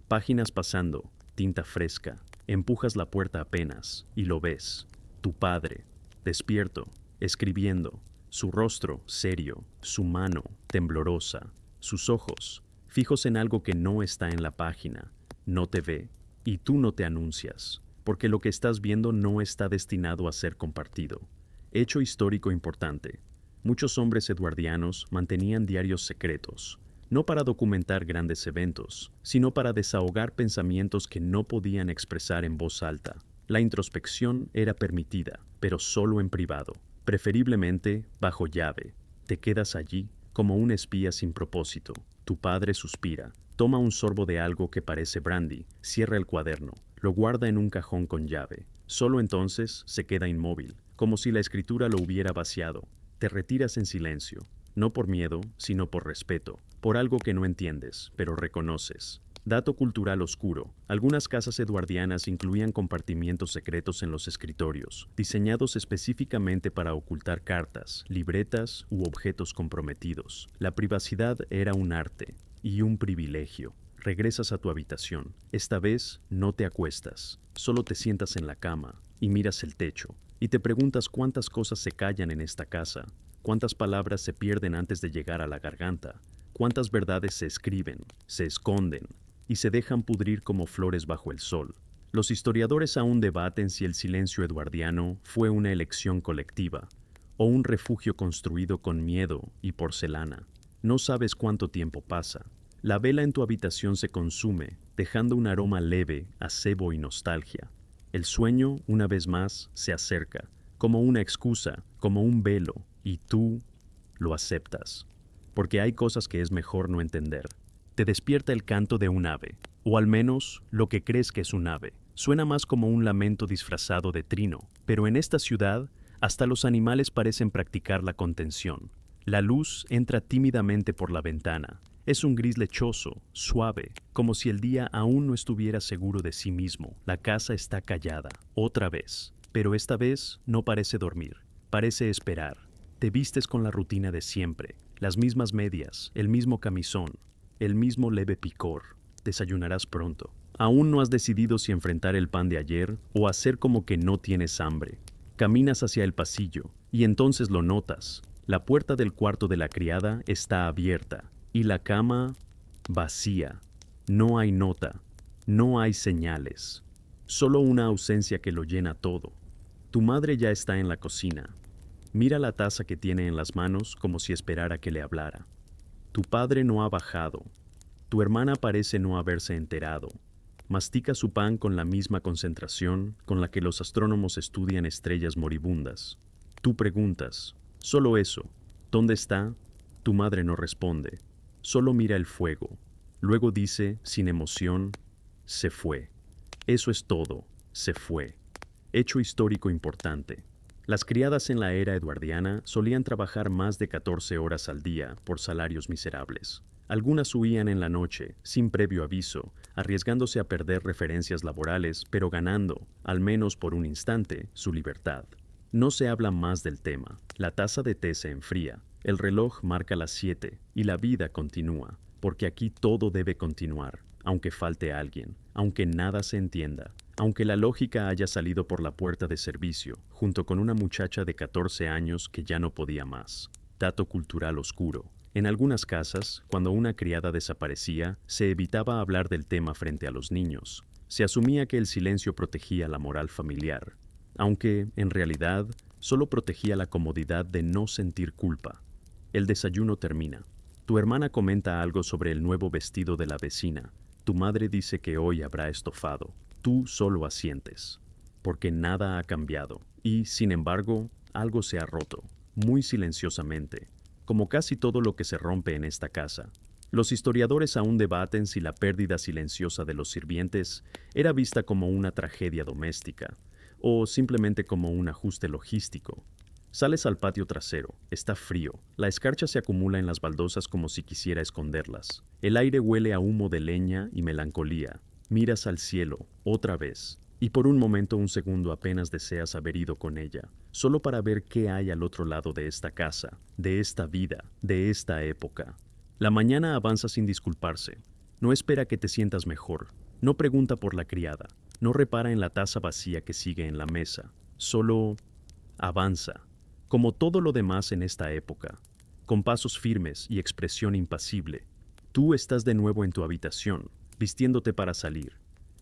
Páginas pasando, tinta fresca. Empujas la puerta apenas y lo ves. Tu padre, despierto, escribiendo. Su rostro serio, su mano temblorosa, sus ojos fijos en algo que no está en la página. No te ve y tú no te anuncias, porque lo que estás viendo no está destinado a ser compartido. Hecho histórico importante. Muchos hombres eduardianos mantenían diarios secretos, no para documentar grandes eventos, sino para desahogar pensamientos que no podían expresar en voz alta. La introspección era permitida, pero solo en privado, preferiblemente bajo llave. Te quedas allí, como un espía sin propósito. Tu padre suspira, toma un sorbo de algo que parece brandy, cierra el cuaderno, lo guarda en un cajón con llave. Solo entonces se queda inmóvil, como si la escritura lo hubiera vaciado. Te retiras en silencio, no por miedo, sino por respeto, por algo que no entiendes, pero reconoces. Dato cultural oscuro. Algunas casas eduardianas incluían compartimientos secretos en los escritorios, diseñados específicamente para ocultar cartas, libretas u objetos comprometidos. La privacidad era un arte y un privilegio. Regresas a tu habitación. Esta vez no te acuestas, solo te sientas en la cama y miras el techo. Y te preguntas cuántas cosas se callan en esta casa, cuántas palabras se pierden antes de llegar a la garganta, cuántas verdades se escriben, se esconden y se dejan pudrir como flores bajo el sol. Los historiadores aún debaten si el silencio eduardiano fue una elección colectiva o un refugio construido con miedo y porcelana. No sabes cuánto tiempo pasa. La vela en tu habitación se consume, dejando un aroma leve a cebo y nostalgia. El sueño, una vez más, se acerca, como una excusa, como un velo, y tú lo aceptas. Porque hay cosas que es mejor no entender. Te despierta el canto de un ave, o al menos lo que crees que es un ave. Suena más como un lamento disfrazado de trino, pero en esta ciudad hasta los animales parecen practicar la contención. La luz entra tímidamente por la ventana. Es un gris lechoso, suave, como si el día aún no estuviera seguro de sí mismo. La casa está callada, otra vez, pero esta vez no parece dormir, parece esperar. Te vistes con la rutina de siempre, las mismas medias, el mismo camisón, el mismo leve picor. Desayunarás pronto. Aún no has decidido si enfrentar el pan de ayer o hacer como que no tienes hambre. Caminas hacia el pasillo y entonces lo notas. La puerta del cuarto de la criada está abierta y la cama vacía. No hay nota, no hay señales, solo una ausencia que lo llena todo. Tu madre ya está en la cocina. Mira la taza que tiene en las manos como si esperara que le hablara. Tu padre no ha bajado. Tu hermana parece no haberse enterado. Mastica su pan con la misma concentración con la que los astrónomos estudian estrellas moribundas. Tú preguntas, solo eso, ¿dónde está? Tu madre no responde, solo mira el fuego. Luego dice, sin emoción, se fue. Eso es todo, se fue. Hecho histórico importante. Las criadas en la era eduardiana solían trabajar más de 14 horas al día por salarios miserables. Algunas huían en la noche, sin previo aviso, arriesgándose a perder referencias laborales, pero ganando, al menos por un instante, su libertad. No se habla más del tema. La taza de té se enfría, el reloj marca las 7 y la vida continúa, porque aquí todo debe continuar, aunque falte alguien, aunque nada se entienda, aunque la lógica haya salido por la puerta de servicio, junto con una muchacha de 14 años que ya no podía más. Dato cultural oscuro. En algunas casas, cuando una criada desaparecía, se evitaba hablar del tema frente a los niños. Se asumía que el silencio protegía la moral familiar, aunque, en realidad, solo protegía la comodidad de no sentir culpa. El desayuno termina. Tu hermana comenta algo sobre el nuevo vestido de la vecina. Tu madre dice que hoy habrá estofado. Tú solo asientes. Porque nada ha cambiado. Y, sin embargo, algo se ha roto. Muy silenciosamente. Como casi todo lo que se rompe en esta casa. Los historiadores aún debaten si la pérdida silenciosa de los sirvientes era vista como una tragedia doméstica, o simplemente como un ajuste logístico. Sales al patio trasero, está frío, la escarcha se acumula en las baldosas como si quisiera esconderlas. El aire huele a humo de leña y melancolía. Miras al cielo, otra vez, y por un momento, un segundo apenas deseas haber ido con ella, solo para ver qué hay al otro lado de esta casa, de esta vida, de esta época. La mañana avanza sin disculparse. No espera que te sientas mejor, no pregunta por la criada, no repara en la taza vacía que sigue en la mesa, solo avanza. Como todo lo demás en esta época, con pasos firmes y expresión impasible. Tú estás de nuevo en tu habitación, vistiéndote para salir.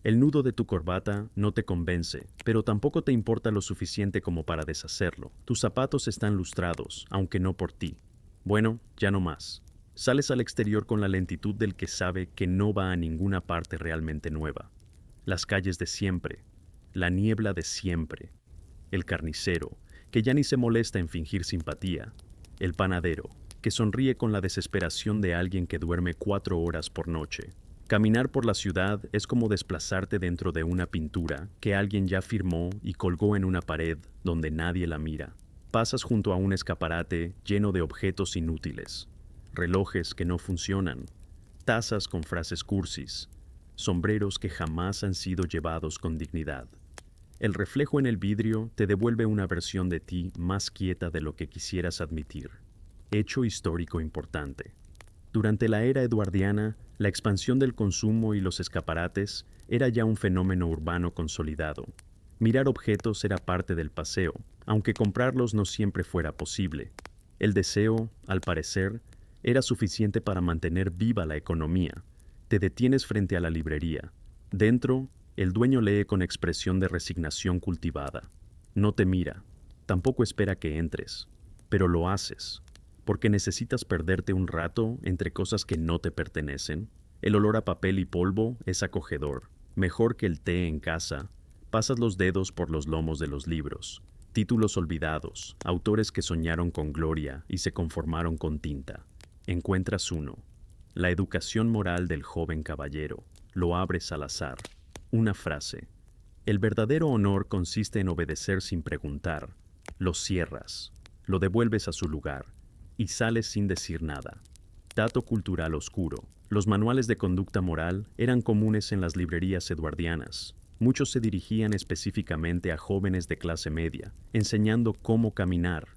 El nudo de tu corbata no te convence, pero tampoco te importa lo suficiente como para deshacerlo. Tus zapatos están lustrados, aunque no por ti. Bueno, ya no más. Sales al exterior con la lentitud del que sabe que no va a ninguna parte realmente nueva. Las calles de siempre, la niebla de siempre, el carnicero, que ya ni se molesta en fingir simpatía, el panadero, que sonríe con la desesperación de alguien que duerme 4 horas por noche. Caminar por la ciudad es como desplazarte dentro de una pintura que alguien ya firmó y colgó en una pared donde nadie la mira. Pasas junto a un escaparate lleno de objetos inútiles, relojes que no funcionan, tazas con frases cursis, sombreros que jamás han sido llevados con dignidad. El reflejo en el vidrio te devuelve una versión de ti más quieta de lo que quisieras admitir. Hecho histórico importante. Durante la era eduardiana, la expansión del consumo y los escaparates era ya un fenómeno urbano consolidado. Mirar objetos era parte del paseo, aunque comprarlos no siempre fuera posible. El deseo, al parecer, era suficiente para mantener viva la economía. Te detienes frente a la librería. Dentro, el dueño lee con expresión de resignación cultivada. No te mira, tampoco espera que entres, pero lo haces, porque necesitas perderte un rato entre cosas que no te pertenecen. El olor a papel y polvo es acogedor, mejor que el té en casa. Pasas los dedos por los lomos de los libros, títulos olvidados, autores que soñaron con gloria y se conformaron con tinta. Encuentras uno, La educación moral del joven caballero. Lo abres al azar. Una frase. El verdadero honor consiste en obedecer sin preguntar. Lo cierras, lo devuelves a su lugar y sales sin decir nada. Dato cultural oscuro. Los manuales de conducta moral eran comunes en las librerías eduardianas. Muchos se dirigían específicamente a jóvenes de clase media, enseñando cómo caminar,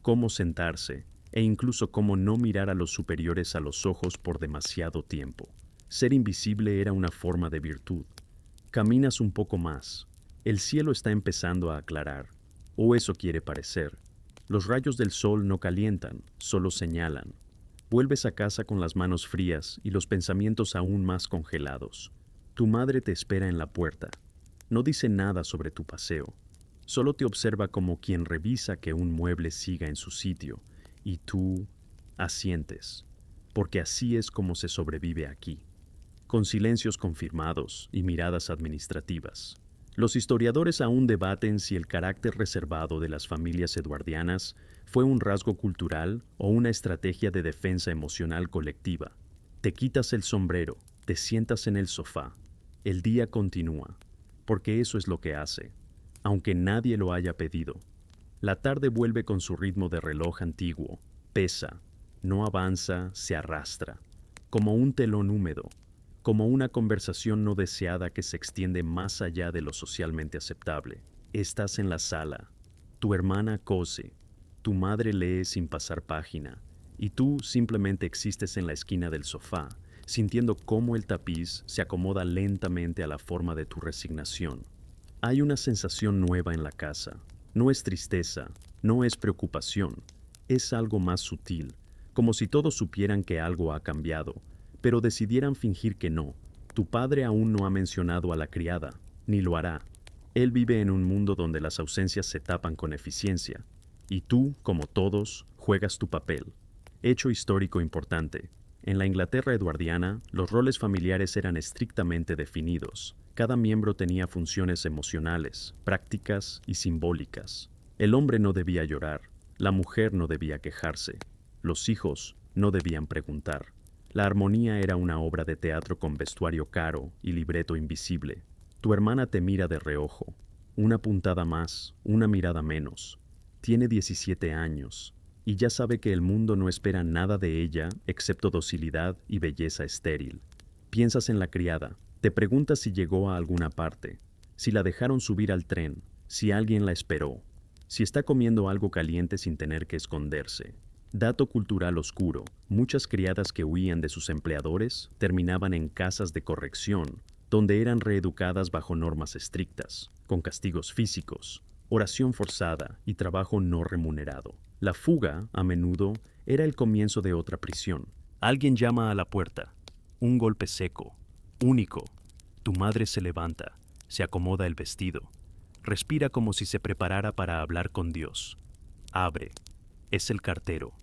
cómo sentarse e incluso cómo no mirar a los superiores a los ojos por demasiado tiempo. Ser invisible era una forma de virtud. Caminas un poco más. El cielo está empezando a aclarar, o eso quiere parecer. Los rayos del sol no calientan, solo señalan. Vuelves a casa con las manos frías y los pensamientos aún más congelados. Tu madre te espera en la puerta. No dice nada sobre tu paseo. Solo te observa como quien revisa que un mueble siga en su sitio, y tú asientes, porque así es como se sobrevive aquí, con silencios confirmados y miradas administrativas. Los historiadores aún debaten si el carácter reservado de las familias eduardianas fue un rasgo cultural o una estrategia de defensa emocional colectiva. Te quitas el sombrero, te sientas en el sofá. El día continúa, porque eso es lo que hace, aunque nadie lo haya pedido. La tarde vuelve con su ritmo de reloj antiguo, pesa, no avanza, se arrastra, como un telón húmedo, como una conversación no deseada que se extiende más allá de lo socialmente aceptable. Estás en la sala, tu hermana cose, tu madre lee sin pasar página, y tú simplemente existes en la esquina del sofá, sintiendo cómo el tapiz se acomoda lentamente a la forma de tu resignación. Hay una sensación nueva en la casa. No es tristeza, no es preocupación, es algo más sutil, como si todos supieran que algo ha cambiado, pero decidieran fingir que no. Tu padre aún no ha mencionado a la criada, ni lo hará. Él vive en un mundo donde las ausencias se tapan con eficiencia, y tú, como todos, juegas tu papel. Hecho histórico importante. En la Inglaterra eduardiana, los roles familiares eran estrictamente definidos. Cada miembro tenía funciones emocionales, prácticas y simbólicas. El hombre no debía llorar, la mujer no debía quejarse, los hijos no debían preguntar. La armonía era una obra de teatro con vestuario caro y libreto invisible. Tu hermana te mira de reojo. Una puntada más, una mirada menos. Tiene 17 años y ya sabe que el mundo no espera nada de ella excepto docilidad y belleza estéril. Piensas en la criada, te preguntas si llegó a alguna parte, si la dejaron subir al tren, si alguien la esperó, si está comiendo algo caliente sin tener que esconderse. Dato cultural oscuro, muchas criadas que huían de sus empleadores terminaban en casas de corrección, donde eran reeducadas bajo normas estrictas, con castigos físicos, oración forzada y trabajo no remunerado. La fuga, a menudo, era el comienzo de otra prisión. Alguien llama a la puerta. Un golpe seco, único. Tu madre se levanta, se acomoda el vestido, respira como si se preparara para hablar con Dios. Abre. Es el cartero.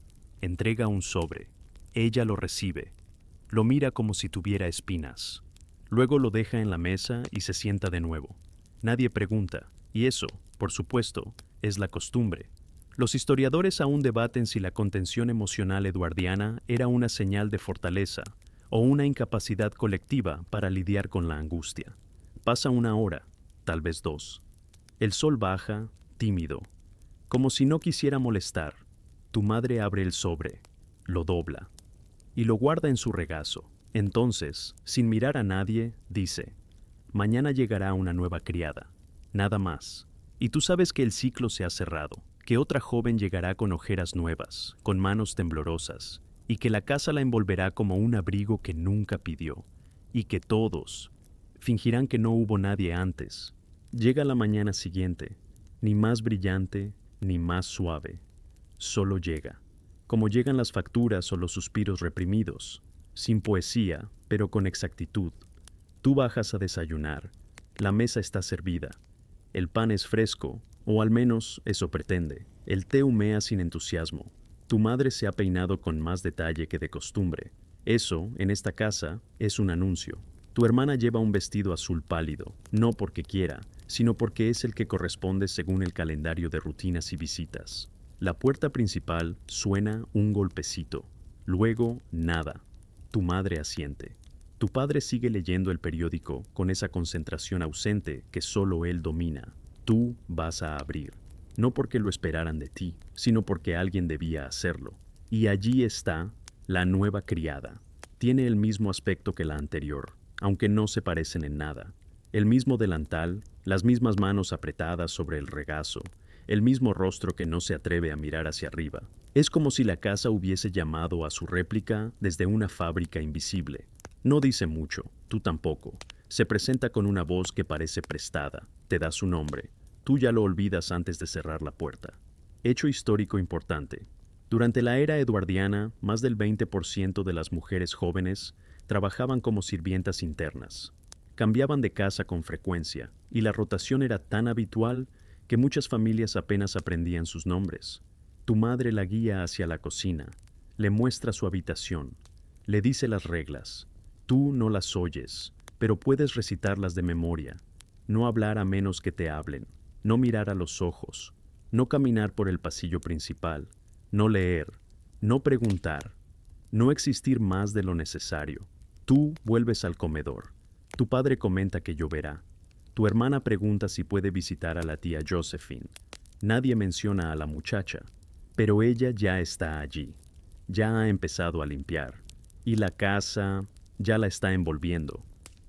Entrega un sobre. Ella lo recibe. Lo mira como si tuviera espinas. Luego lo deja en la mesa y se sienta de nuevo. Nadie pregunta, y eso, por supuesto, es la costumbre. Los historiadores aún debaten si la contención emocional eduardiana era una señal de fortaleza o una incapacidad colectiva para lidiar con la angustia. Pasa una hora, tal vez dos. El sol baja, tímido, como si no quisiera molestar. Tu madre abre el sobre, lo dobla y lo guarda en su regazo. Entonces, sin mirar a nadie, dice: mañana llegará una nueva criada, nada más. Y tú sabes que el ciclo se ha cerrado, que otra joven llegará con ojeras nuevas, con manos temblorosas, y que la casa la envolverá como un abrigo que nunca pidió, y que todos fingirán que no hubo nadie antes. Llega la mañana siguiente, ni más brillante, ni más suave. Solo llega, como llegan las facturas o los suspiros reprimidos, sin poesía, pero con exactitud. Tú bajas a desayunar, la mesa está servida, el pan es fresco, o al menos eso pretende, el té humea sin entusiasmo, tu madre se ha peinado con más detalle que de costumbre. Eso, en esta casa, es un anuncio. Tu hermana lleva un vestido azul pálido, no porque quiera, sino porque es el que corresponde según el calendario de rutinas y visitas. La puerta principal suena un golpecito, luego nada. Tu madre asiente. Tu padre sigue leyendo el periódico con esa concentración ausente que solo él domina. Tú vas a abrir, no porque lo esperaran de ti, sino porque alguien debía hacerlo. Y allí está la nueva criada. Tiene el mismo aspecto que la anterior, aunque no se parecen en nada. El mismo delantal, las mismas manos apretadas sobre el regazo, el mismo rostro que no se atreve a mirar hacia arriba. Es como si la casa hubiese llamado a su réplica desde una fábrica invisible. No dice mucho, tú tampoco. Se presenta con una voz que parece prestada, te da su nombre. Tú ya lo olvidas antes de cerrar la puerta. Hecho histórico importante. Durante la era eduardiana, más del 20% de las mujeres jóvenes trabajaban como sirvientas internas. Cambiaban de casa con frecuencia, y la rotación era tan habitual que muchas familias apenas aprendían sus nombres. Tu madre la guía hacia la cocina, le muestra su habitación, le dice las reglas. Tú no las oyes, pero puedes recitarlas de memoria. No hablar a menos que te hablen, no mirar a los ojos, no caminar por el pasillo principal, no leer, no preguntar, no existir más de lo necesario. Tú vuelves al comedor. Tu padre comenta que lloverá. Tu hermana pregunta si puede visitar a la tía Josephine. Nadie menciona a la muchacha, pero ella ya está allí. Ya ha empezado a limpiar. Y la casa ya la está envolviendo.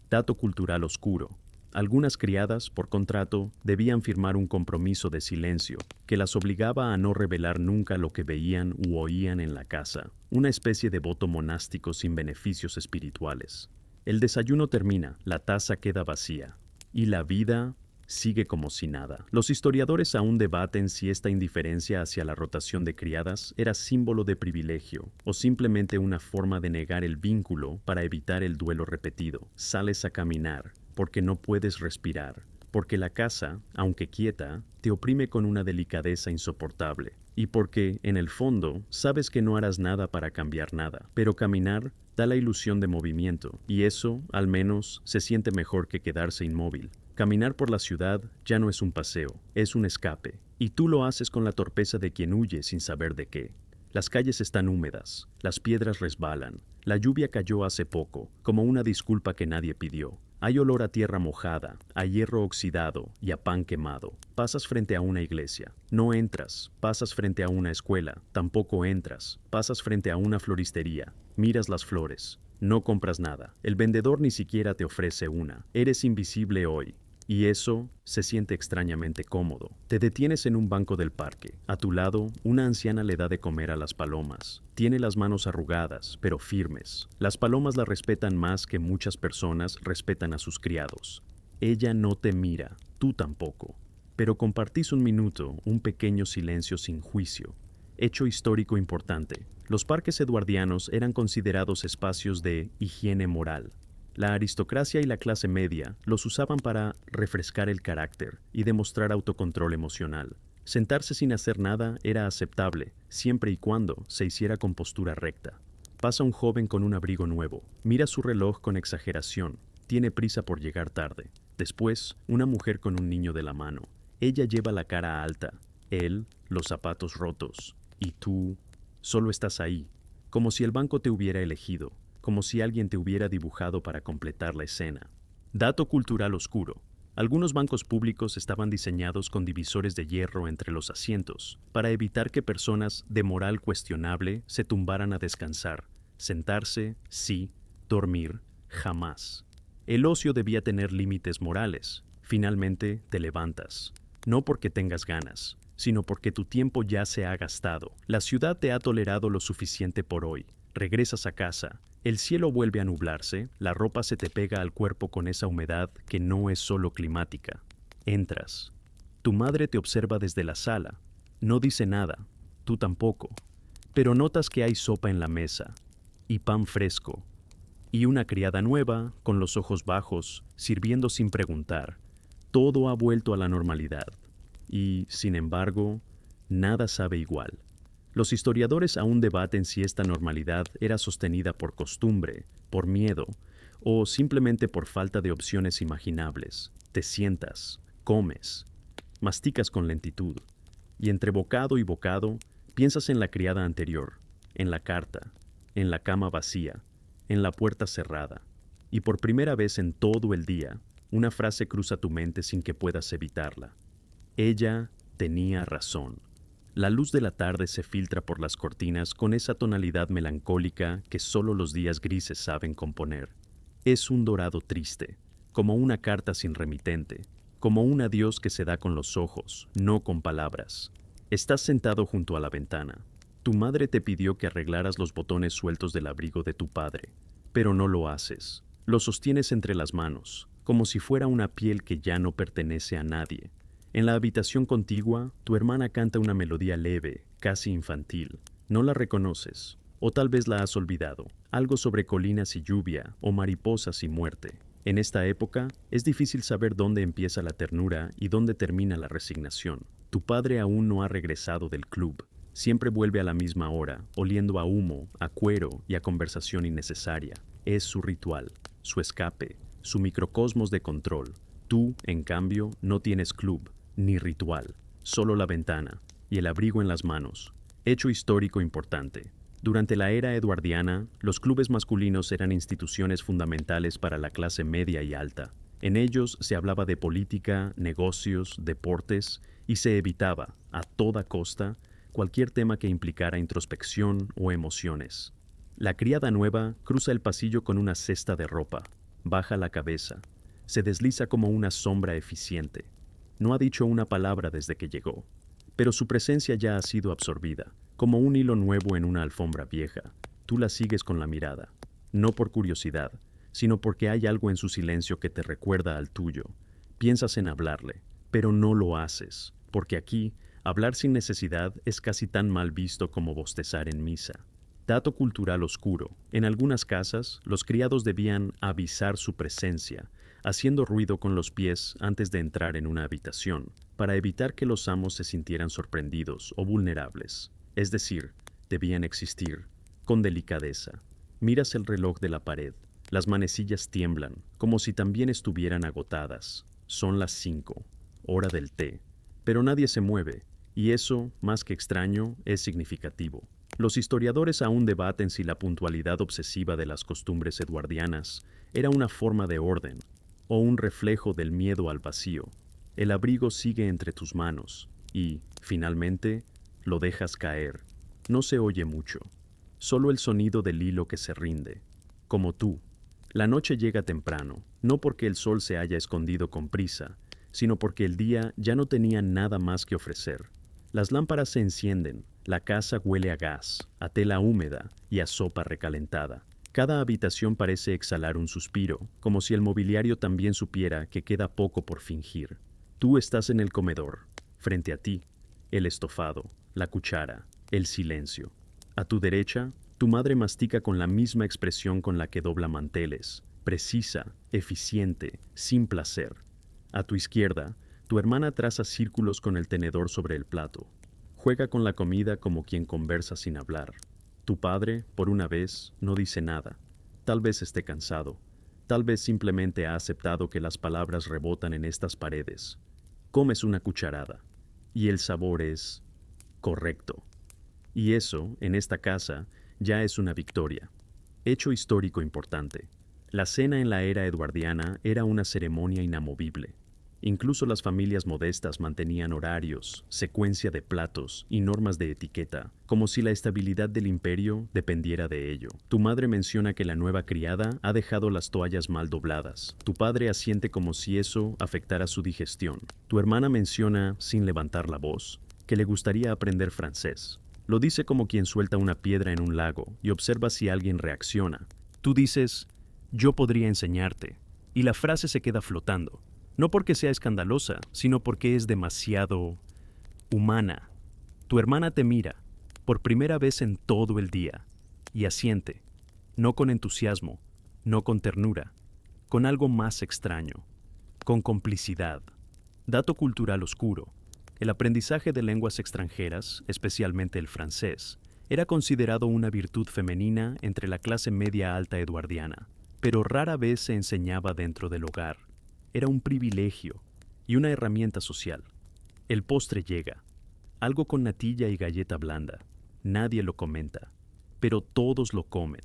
Dato cultural oscuro. Algunas criadas, por contrato, debían firmar un compromiso de silencio que las obligaba a no revelar nunca lo que veían u oían en la casa, una especie de voto monástico sin beneficios espirituales. El desayuno termina, la taza queda vacía, y la vida sigue como si nada. Los historiadores aún debaten si esta indiferencia hacia la rotación de criadas era símbolo de privilegio o simplemente una forma de negar el vínculo para evitar el duelo repetido. Sales a caminar porque no puedes respirar, porque la casa, aunque quieta, te oprime con una delicadeza insoportable, y porque, en el fondo, sabes que no harás nada para cambiar nada, pero caminar da la ilusión de movimiento, y eso, al menos, se siente mejor que quedarse inmóvil. Caminar por la ciudad ya no es un paseo, es un escape, y tú lo haces con la torpeza de quien huye sin saber de qué. Las calles están húmedas, las piedras resbalan, la lluvia cayó hace poco, como una disculpa que nadie pidió. Hay olor a tierra mojada, a hierro oxidado y a pan quemado. Pasas frente a una iglesia. No entras. Pasas frente a una escuela. Tampoco entras. Pasas frente a una floristería. Miras las flores. No compras nada. El vendedor ni siquiera te ofrece una. Eres invisible hoy. Y eso se siente extrañamente cómodo. Te detienes en un banco del parque. A tu lado, una anciana le da de comer a las palomas. Tiene las manos arrugadas, pero firmes. Las palomas la respetan más que muchas personas respetan a sus criados. Ella no te mira, tú tampoco. Pero compartís un minuto, un pequeño silencio sin juicio. Hecho histórico importante. Los parques eduardianos eran considerados espacios de higiene moral. La aristocracia y la clase media los usaban para refrescar el carácter y demostrar autocontrol emocional. Sentarse sin hacer nada era aceptable, siempre y cuando se hiciera con postura recta. Pasa un joven con un abrigo nuevo, mira su reloj con exageración, tiene prisa por llegar tarde. Después, una mujer con un niño de la mano. Ella lleva la cara alta, él, los zapatos rotos, y tú solo estás ahí, como si el banco te hubiera elegido, como si alguien te hubiera dibujado para completar la escena. Dato cultural oscuro. Algunos bancos públicos estaban diseñados con divisores de hierro entre los asientos, para evitar que personas de moral cuestionable se tumbaran a descansar. Sentarse, sí; dormir, jamás. El ocio debía tener límites morales. Finalmente, te levantas. No porque tengas ganas, sino porque tu tiempo ya se ha gastado. La ciudad te ha tolerado lo suficiente por hoy. Regresas a casa. El cielo vuelve a nublarse, la ropa se te pega al cuerpo con esa humedad que no es solo climática. Entras. Tu madre te observa desde la sala. No dice nada, tú tampoco. Pero notas que hay sopa en la mesa, y pan fresco, y una criada nueva, con los ojos bajos, sirviendo sin preguntar. Todo ha vuelto a la normalidad. Y, sin embargo, nada sabe igual. Los historiadores aún debaten si esta normalidad era sostenida por costumbre, por miedo, o simplemente por falta de opciones imaginables. Te sientas, comes, masticas con lentitud, y entre bocado y bocado piensas en la criada anterior, en la carta, en la cama vacía, en la puerta cerrada, y por primera vez en todo el día, una frase cruza tu mente sin que puedas evitarla. Ella tenía razón. La luz de la tarde se filtra por las cortinas con esa tonalidad melancólica que solo los días grises saben componer. Es un dorado triste, como una carta sin remitente, como un adiós que se da con los ojos, no con palabras. Estás sentado junto a la ventana. Tu madre te pidió que arreglaras los botones sueltos del abrigo de tu padre, pero no lo haces. Lo sostienes entre las manos, como si fuera una piel que ya no pertenece a nadie. En la habitación contigua, tu hermana canta una melodía leve, casi infantil. No la reconoces, o tal vez la has olvidado. Algo sobre colinas y lluvia, o mariposas y muerte. En esta época, es difícil saber dónde empieza la ternura y dónde termina la resignación. Tu padre aún no ha regresado del club. Siempre vuelve a la misma hora, oliendo a humo, a cuero y a conversación innecesaria. Es su ritual, su escape, su microcosmos de control. Tú, en cambio, no tienes club, ni ritual, solo la ventana y el abrigo en las manos. Hecho histórico importante. Durante la era eduardiana, los clubes masculinos eran instituciones fundamentales para la clase media y alta. En ellos se hablaba de política, negocios, deportes, y se evitaba, a toda costa, cualquier tema que implicara introspección o emociones. La criada nueva cruza el pasillo con una cesta de ropa, baja la cabeza, se desliza como una sombra eficiente. No ha dicho una palabra desde que llegó, pero su presencia ya ha sido absorbida, como un hilo nuevo en una alfombra vieja. Tú la sigues con la mirada, no por curiosidad, sino porque hay algo en su silencio que te recuerda al tuyo. Piensas en hablarle, pero no lo haces, porque aquí, hablar sin necesidad es casi tan mal visto como bostezar en misa. Dato cultural oscuro. En algunas casas, los criados debían avisar su presencia, haciendo ruido con los pies antes de entrar en una habitación, para evitar que los amos se sintieran sorprendidos o vulnerables. Es decir, debían existir, con delicadeza. Miras el reloj de la pared. Las manecillas tiemblan, como si también estuvieran agotadas. Son las 5, hora del té. Pero nadie se mueve, y eso, más que extraño, es significativo. Los historiadores aún debaten si la puntualidad obsesiva de las costumbres eduardianas era una forma de orden o un reflejo del miedo al vacío. El abrigo sigue entre tus manos y, finalmente, lo dejas caer. No se oye mucho, solo el sonido del hilo que se rinde. Como tú, la noche llega temprano, no porque el sol se haya escondido con prisa, sino porque el día ya no tenía nada más que ofrecer. Las lámparas se encienden, la casa huele a gas, a tela húmeda y a sopa recalentada. Cada habitación parece exhalar un suspiro, como si el mobiliario también supiera que queda poco por fingir. Tú estás en el comedor, frente a ti, el estofado, la cuchara, el silencio. A tu derecha, tu madre mastica con la misma expresión con la que dobla manteles, precisa, eficiente, sin placer. A tu izquierda, tu hermana traza círculos con el tenedor sobre el plato. Juega con la comida como quien conversa sin hablar. Tu padre, por una vez, no dice nada. Tal vez esté cansado. Tal vez simplemente ha aceptado que las palabras rebotan en estas paredes. Comes una cucharada. Y el sabor es correcto. Y eso, en esta casa, ya es una victoria. Hecho histórico importante. La cena en la era eduardiana era una ceremonia inamovible. Incluso las familias modestas mantenían horarios, secuencia de platos y normas de etiqueta, como si la estabilidad del imperio dependiera de ello. Tu madre menciona que la nueva criada ha dejado las toallas mal dobladas. Tu padre asiente como si eso afectara su digestión. Tu hermana menciona, sin levantar la voz, que le gustaría aprender francés. Lo dice como quien suelta una piedra en un lago y observa si alguien reacciona. Tú dices, yo podría enseñarte, y la frase se queda flotando. No porque sea escandalosa, sino porque es demasiado humana. Tu hermana te mira, por primera vez en todo el día, y asiente, no con entusiasmo, no con ternura, con algo más extraño, con complicidad. Dato cultural oscuro. El aprendizaje de lenguas extranjeras, especialmente el francés, era considerado una virtud femenina entre la clase media alta eduardiana, pero rara vez se enseñaba dentro del hogar. Era un privilegio y una herramienta social. El postre llega, algo con natilla y galleta blanda. Nadie lo comenta, pero todos lo comen.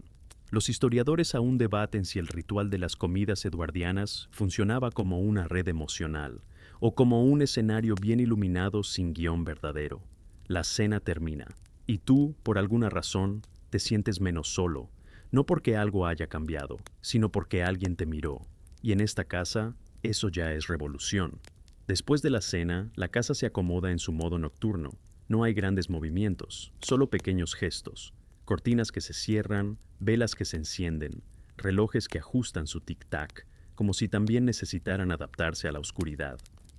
Los historiadores aún debaten si el ritual de las comidas eduardianas funcionaba como una red emocional o como un escenario bien iluminado sin guión verdadero. La cena termina, y tú, por alguna razón, te sientes menos solo, no porque algo haya cambiado, sino porque alguien te miró. Y en esta casa, eso ya es revolución. Después de la cena, la casa se acomoda en su modo nocturno. No hay grandes movimientos, solo pequeños gestos. Cortinas que se cierran, velas que se encienden, relojes que ajustan su tic-tac, como si también necesitaran adaptarse a la oscuridad.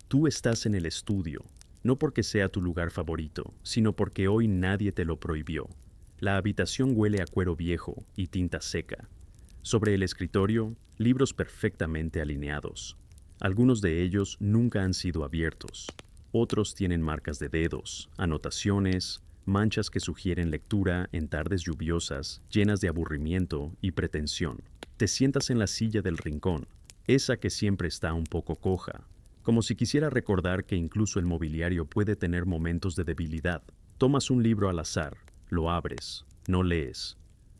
Tú estás en el estudio, no porque sea tu lugar favorito, sino porque hoy nadie te lo prohibió. La habitación huele a cuero viejo y tinta seca. Sobre el escritorio, libros perfectamente alineados. Algunos de ellos nunca han sido abiertos. Otros tienen marcas de dedos, anotaciones, manchas que sugieren lectura en tardes lluviosas, llenas de aburrimiento y pretensión. Te sientas en la silla del rincón, esa que siempre está un poco coja, como si quisiera recordar que incluso el mobiliario puede tener momentos de debilidad. Tomas un libro al azar, lo abres, no lees.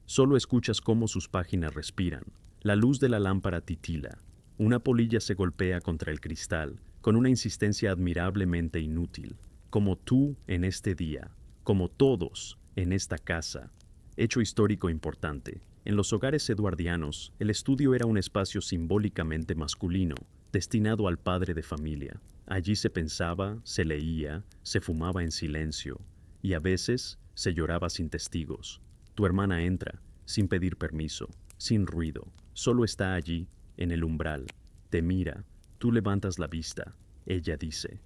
Solo escuchas cómo sus páginas respiran. La luz de la lámpara titila. Una polilla se golpea contra el cristal, con una insistencia admirablemente inútil. Como tú en este día, como todos en esta casa. Hecho histórico importante. En los hogares eduardianos, el estudio era un espacio simbólicamente masculino, destinado al padre de familia. Allí se pensaba, se leía, se fumaba en silencio, y a veces se lloraba sin testigos. Tu hermana entra, sin pedir permiso, sin ruido, solo está allí, en el umbral, te mira, Tú levantas la vista. Ella dice,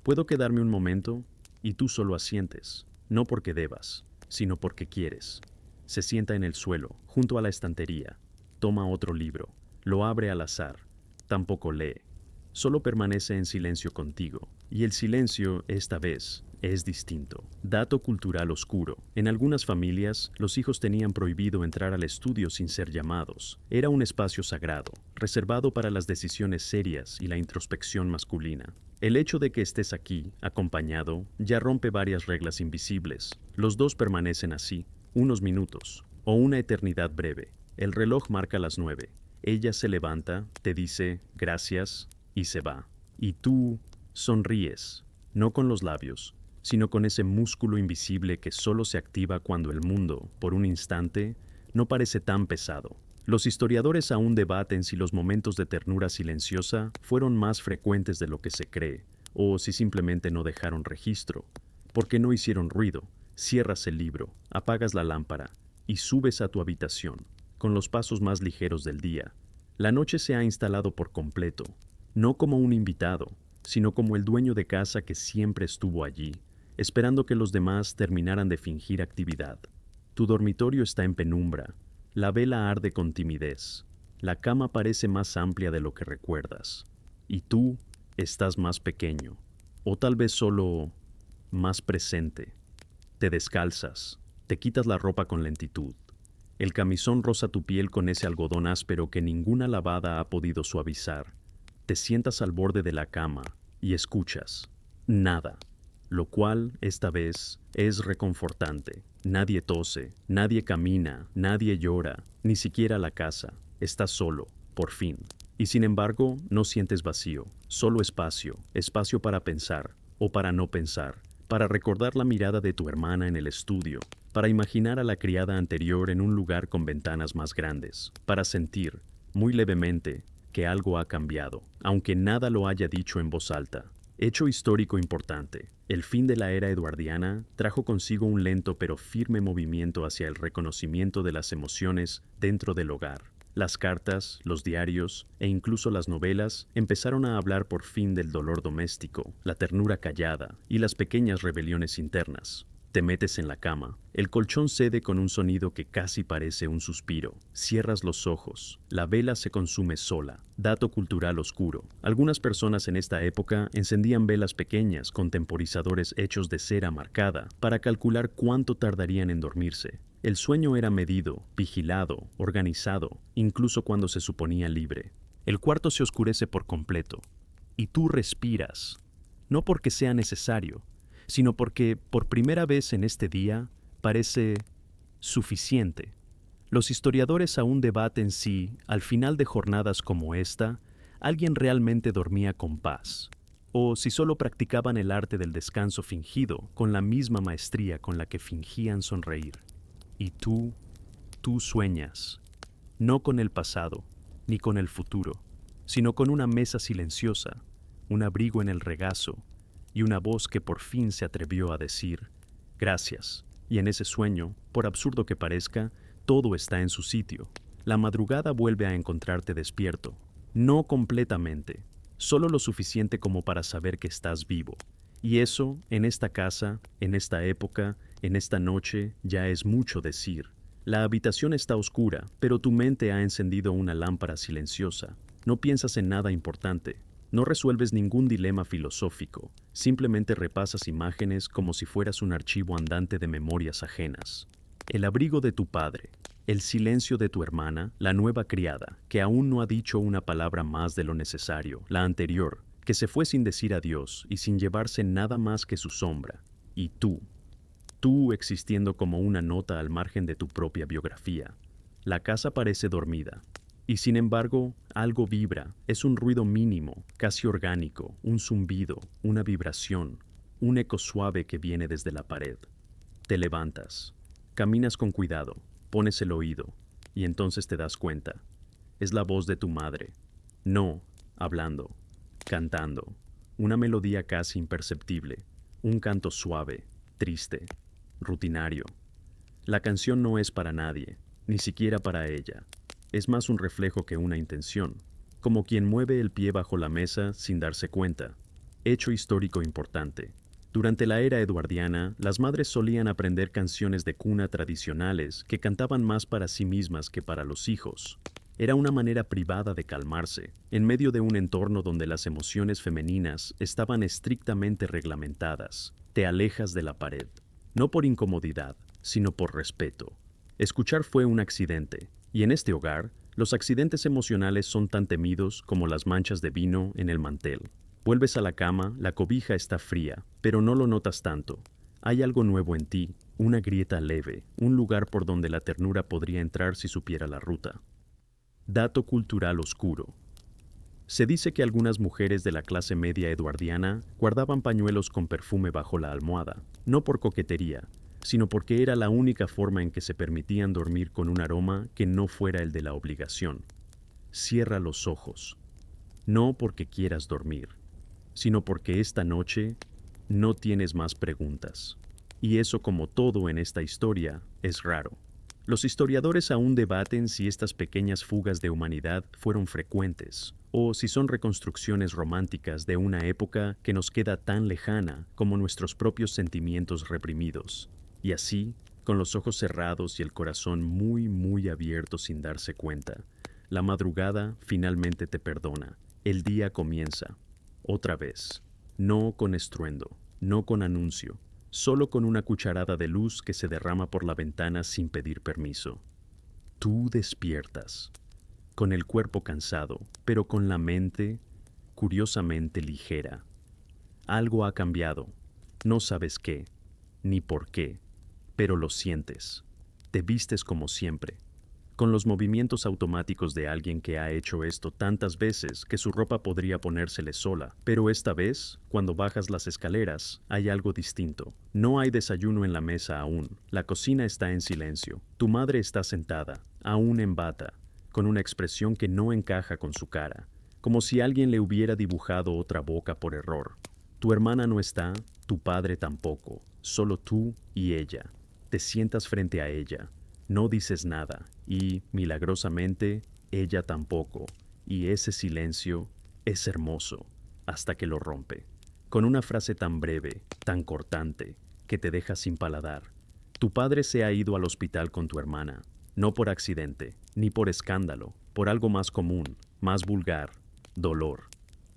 ¿puedo quedarme un momento? Y tú solo asientes, no porque debas, sino porque quieres. Se sienta en el suelo, junto a la estantería. Toma otro libro. Lo abre al azar. Tampoco lee. Solo permanece en silencio contigo. Y el silencio, esta vez, es distinto. Dato cultural oscuro. En algunas familias, los hijos tenían prohibido entrar al estudio sin ser llamados. Era un espacio sagrado, reservado para las decisiones serias y la introspección masculina. El hecho de que estés aquí, acompañado, ya rompe varias reglas invisibles. Los dos permanecen así, unos minutos, o una eternidad breve. El reloj marca las 9. Ella se levanta, te dice gracias y se va. Y tú sonríes, no con los labios, sino con ese músculo invisible que solo se activa cuando el mundo, por un instante, no parece tan pesado. Los historiadores aún debaten si los momentos de ternura silenciosa fueron más frecuentes de lo que se cree, o si simplemente no dejaron registro. Porque no hicieron ruido, cierras el libro, apagas la lámpara y subes a tu habitación, con los pasos más ligeros del día. La noche se ha instalado por completo, no como un invitado, sino como el dueño de casa que siempre estuvo allí, esperando que los demás terminaran de fingir actividad. Tu dormitorio está en penumbra. La vela arde con timidez. La cama parece más amplia de lo que recuerdas. Y tú estás más pequeño. O tal vez solo más presente. Te descalzas. Te quitas la ropa con lentitud. El camisón roza tu piel con ese algodón áspero que ninguna lavada ha podido suavizar. Te sientas al borde de la cama y escuchas. Nada. Lo cual, esta vez, es reconfortante. Nadie tose, nadie camina, nadie llora, ni siquiera la casa. Estás solo, por fin. Y sin embargo, no sientes vacío, solo espacio, espacio para pensar, o para no pensar, para recordar la mirada de tu hermana en el estudio, para imaginar a la criada anterior en un lugar con ventanas más grandes, para sentir, muy levemente, que algo ha cambiado, aunque nada lo haya dicho en voz alta. Hecho histórico importante. El fin de la era eduardiana trajo consigo un lento pero firme movimiento hacia el reconocimiento de las emociones dentro del hogar. Las cartas, los diarios e incluso las novelas empezaron a hablar por fin del dolor doméstico, la ternura callada y las pequeñas rebeliones internas. Te metes en la cama. El colchón cede con un sonido que casi parece un suspiro. Cierras los ojos. La vela se consume sola. Dato cultural oscuro. Algunas personas en esta época encendían velas pequeñas con temporizadores hechos de cera marcada para calcular cuánto tardarían en dormirse. El sueño era medido, vigilado, organizado, incluso cuando se suponía libre. El cuarto se oscurece por completo. Y tú respiras. No porque sea necesario, sino porque, por primera vez en este día, parece suficiente. Los historiadores aún debaten si, al final de jornadas como esta, alguien realmente dormía con paz, o si solo practicaban el arte del descanso fingido con la misma maestría con la que fingían sonreír. Y tú sueñas, no con el pasado, ni con el futuro, sino con una mesa silenciosa, un abrigo en el regazo, y una voz que por fin se atrevió a decir, gracias. Y en ese sueño, por absurdo que parezca, todo está en su sitio. La madrugada vuelve a encontrarte despierto. No completamente, solo lo suficiente como para saber que estás vivo. Y eso, en esta casa, en esta época, en esta noche, ya es mucho decir. La habitación está oscura, pero tu mente ha encendido una lámpara silenciosa. No piensas en nada importante. No resuelves ningún dilema filosófico, simplemente repasas imágenes como si fueras un archivo andante de memorias ajenas. El abrigo de tu padre, el silencio de tu hermana, la nueva criada, que aún no ha dicho una palabra más de lo necesario, la anterior, que se fue sin decir adiós y sin llevarse nada más que su sombra, y tú existiendo como una nota al margen de tu propia biografía. La casa parece dormida. Y sin embargo, algo vibra, es un ruido mínimo, casi orgánico, un zumbido, una vibración, un eco suave que viene desde la pared. Te levantas, caminas con cuidado, pones el oído, y entonces te das cuenta. Es la voz de tu madre. No, hablando, cantando, una melodía casi imperceptible, un canto suave, triste, rutinario. La canción no es para nadie, ni siquiera para ella. Es más un reflejo que una intención, como quien mueve el pie bajo la mesa sin darse cuenta. Hecho histórico importante. Durante la era eduardiana, las madres solían aprender canciones de cuna tradicionales que cantaban más para sí mismas que para los hijos. Era una manera privada de calmarse, en medio de un entorno donde las emociones femeninas estaban estrictamente reglamentadas. Te alejas de la pared, no por incomodidad, sino por respeto. Escuchar fue un accidente, y en este hogar, los accidentes emocionales son tan temidos como las manchas de vino en el mantel. Vuelves a la cama, la cobija está fría, pero no lo notas tanto. Hay algo nuevo en ti, una grieta leve, un lugar por donde la ternura podría entrar si supiera la ruta. Dato cultural oscuro. Se dice que algunas mujeres de la clase media eduardiana guardaban pañuelos con perfume bajo la almohada, no por coquetería, sino porque era la única forma en que se permitían dormir con un aroma que no fuera el de la obligación. Cierra los ojos, no porque quieras dormir, sino porque esta noche no tienes más preguntas. Y eso, como todo en esta historia, es raro. Los historiadores aún debaten si estas pequeñas fugas de humanidad fueron frecuentes, o si son reconstrucciones románticas de una época que nos queda tan lejana como nuestros propios sentimientos reprimidos. Y así, con los ojos cerrados y el corazón muy abierto sin darse cuenta, la madrugada finalmente te perdona. El día comienza. Otra vez. No con estruendo, no con anuncio, solo con una cucharada de luz que se derrama por la ventana sin pedir permiso. Tú despiertas, con el cuerpo cansado, pero con la mente curiosamente ligera. Algo ha cambiado. No sabes qué, ni por qué, pero lo sientes. Te vistes como siempre, con los movimientos automáticos de alguien que ha hecho esto tantas veces que su ropa podría ponérsele sola. Pero esta vez, cuando bajas las escaleras, hay algo distinto. No hay desayuno en la mesa aún. La cocina está en silencio. Tu madre está sentada, aún en bata, con una expresión que no encaja con su cara, como si alguien le hubiera dibujado otra boca por error. Tu hermana no está, tu padre tampoco, solo tú y ella. Te sientas frente a ella. No dices nada, y, milagrosamente, ella tampoco, y ese silencio es hermoso, hasta que lo rompe, con una frase tan breve, tan cortante, que te deja sin paladar. Tu padre se ha ido al hospital con tu hermana, no por accidente, ni por escándalo, por algo más común, más vulgar, dolor.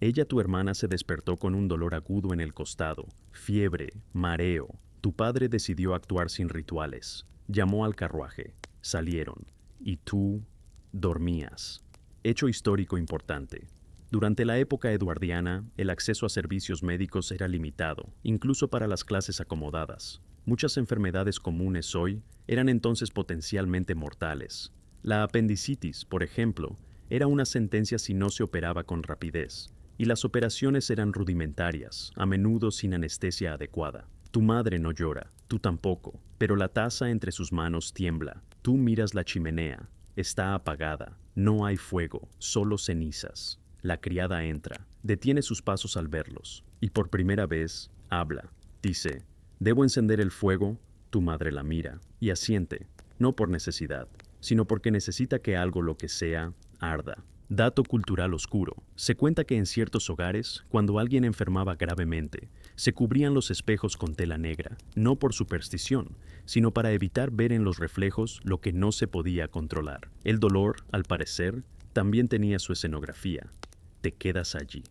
Ella, tu hermana, se despertó con un dolor agudo en el costado, fiebre, mareo. Tu padre decidió actuar sin rituales. Llamó al carruaje, salieron, y tú dormías. Hecho histórico importante. Durante la época eduardiana, el acceso a servicios médicos era limitado, incluso para las clases acomodadas. Muchas enfermedades comunes hoy eran entonces potencialmente mortales. La apendicitis, por ejemplo, era una sentencia si no se operaba con rapidez, y las operaciones eran rudimentarias, a menudo sin anestesia adecuada. Tu madre no llora, tú tampoco, pero la taza entre sus manos tiembla. Tú miras la chimenea, está apagada, no hay fuego, solo cenizas. La criada entra, detiene sus pasos al verlos, y por primera vez habla. Dice, ¿debo encender el fuego? Tu madre la mira, y asiente, no por necesidad, sino porque necesita que algo, lo que sea, arda. Dato cultural oscuro. Se cuenta que en ciertos hogares, cuando alguien enfermaba gravemente, se cubrían los espejos con tela negra, no por superstición, sino para evitar ver en los reflejos lo que no se podía controlar. El dolor, al parecer, también tenía su escenografía. Te quedas allí.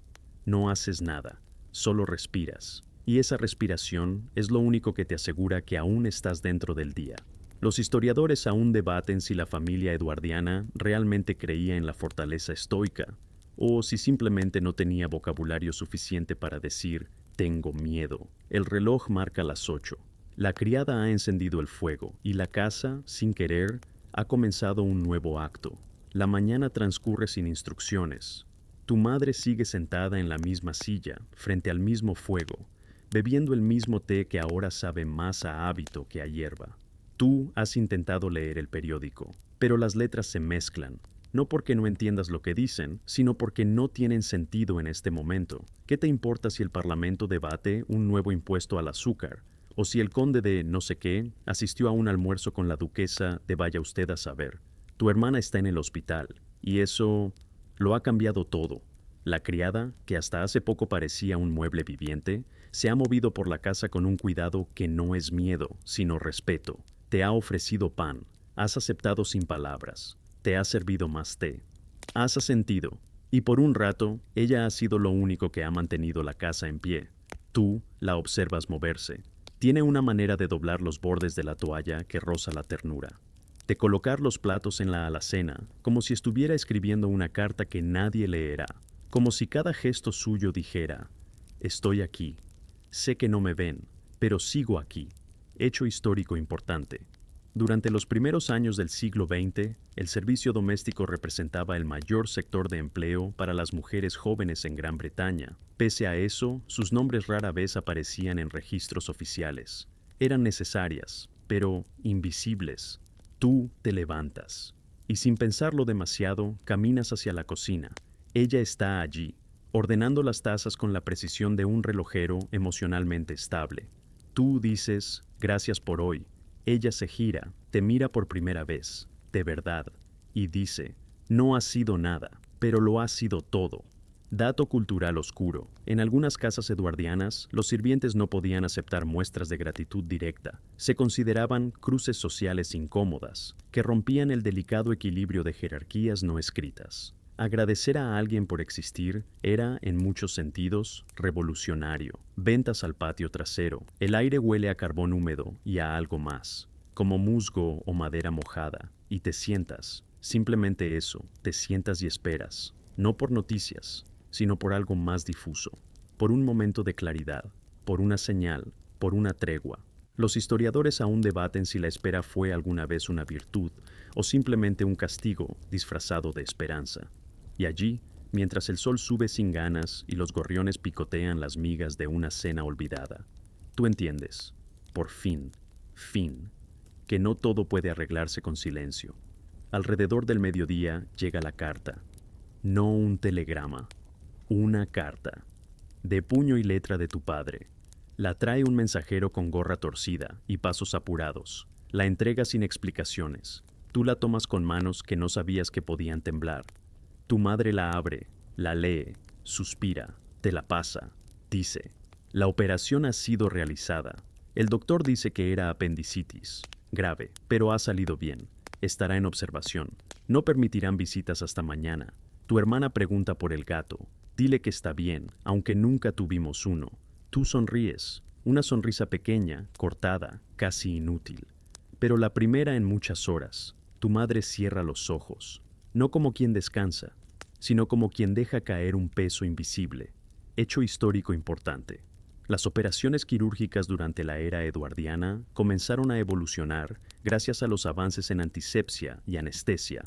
No haces nada, solo respiras. Y esa respiración es lo único que te asegura que aún estás dentro del día. Los historiadores aún debaten si la familia eduardiana realmente creía en la fortaleza estoica, o si simplemente no tenía vocabulario suficiente para decir, tengo miedo. El reloj marca las 8. La criada ha encendido el fuego, y la casa, sin querer, ha comenzado un nuevo acto. La mañana transcurre sin instrucciones. Tu madre sigue sentada en la misma silla, frente al mismo fuego, bebiendo el mismo té que ahora sabe más a hábito que a hierba. Tú has intentado leer el periódico, pero las letras se mezclan, no porque no entiendas lo que dicen, sino porque no tienen sentido en este momento. ¿Qué te importa si el Parlamento debate un nuevo impuesto al azúcar? O si el conde de no sé qué asistió a un almuerzo con la duquesa de vaya usted a saber. Tu hermana está en el hospital, y eso Lo ha cambiado todo. La criada, que hasta hace poco parecía un mueble viviente, se ha movido por la casa con un cuidado que no es miedo, sino respeto. Te ha ofrecido pan, has aceptado sin palabras, te ha servido más té. Has asentido, y por un rato ella ha sido lo único que ha mantenido la casa en pie. Tú la observas moverse. Tiene una manera de doblar los bordes de la toalla que roza la ternura, de colocar los platos en la alacena, como si estuviera escribiendo una carta que nadie leerá, como si cada gesto suyo dijera: estoy aquí, sé que no me ven, pero sigo aquí. Hecho histórico importante. Durante los primeros años del siglo XX, el servicio doméstico representaba el mayor sector de empleo para las mujeres jóvenes en Gran Bretaña. Pese a eso, sus nombres rara vez aparecían en registros oficiales. Eran necesarias, pero invisibles. Tú te levantas y, sin pensarlo demasiado, caminas hacia la cocina. Ella está allí, ordenando las tazas con la precisión de un relojero emocionalmente estable. Tú dices: gracias por hoy. Ella se gira, te mira por primera vez, de verdad, y dice: no ha sido nada, pero lo ha sido todo. Dato cultural oscuro. En algunas casas eduardianas, los sirvientes no podían aceptar muestras de gratitud directa. Se consideraban cruces sociales incómodas, que rompían el delicado equilibrio de jerarquías no escritas. Agradecer a alguien por existir era, en muchos sentidos, revolucionario. Ventas al patio trasero. El aire huele a carbón húmedo y a algo más, como musgo o madera mojada, y te sientas. Simplemente eso, te sientas y esperas. No por noticias, sino por algo más difuso, por un momento de claridad, por una señal, por una tregua. Los historiadores aún debaten si la espera fue alguna vez una virtud o simplemente un castigo disfrazado de esperanza. Y allí, mientras el sol sube sin ganas y los gorriones picotean las migas de una cena olvidada, tú entiendes, por fin, que no todo puede arreglarse con silencio. Alrededor del mediodía llega la carta. No un telegrama, una carta, de puño y letra de tu padre. La trae un mensajero con gorra torcida y pasos apurados. La entrega sin explicaciones. Tú la tomas con manos que no sabías que podían temblar. Tu madre la abre, la lee, suspira, te la pasa, dice: la operación ha sido realizada. El doctor dice que era apendicitis, grave, pero ha salido bien. Estará en observación. No permitirán visitas hasta mañana. Tu hermana pregunta por el gato. Dile que está bien, aunque nunca tuvimos uno. Tú sonríes, una sonrisa pequeña, cortada, casi inútil. Pero la primera en muchas horas. Tu madre cierra los ojos, no como quien descansa, sino como quien deja caer un peso invisible. Hecho histórico importante. Las operaciones quirúrgicas durante la era eduardiana comenzaron a evolucionar gracias a los avances en antisepsia y anestesia,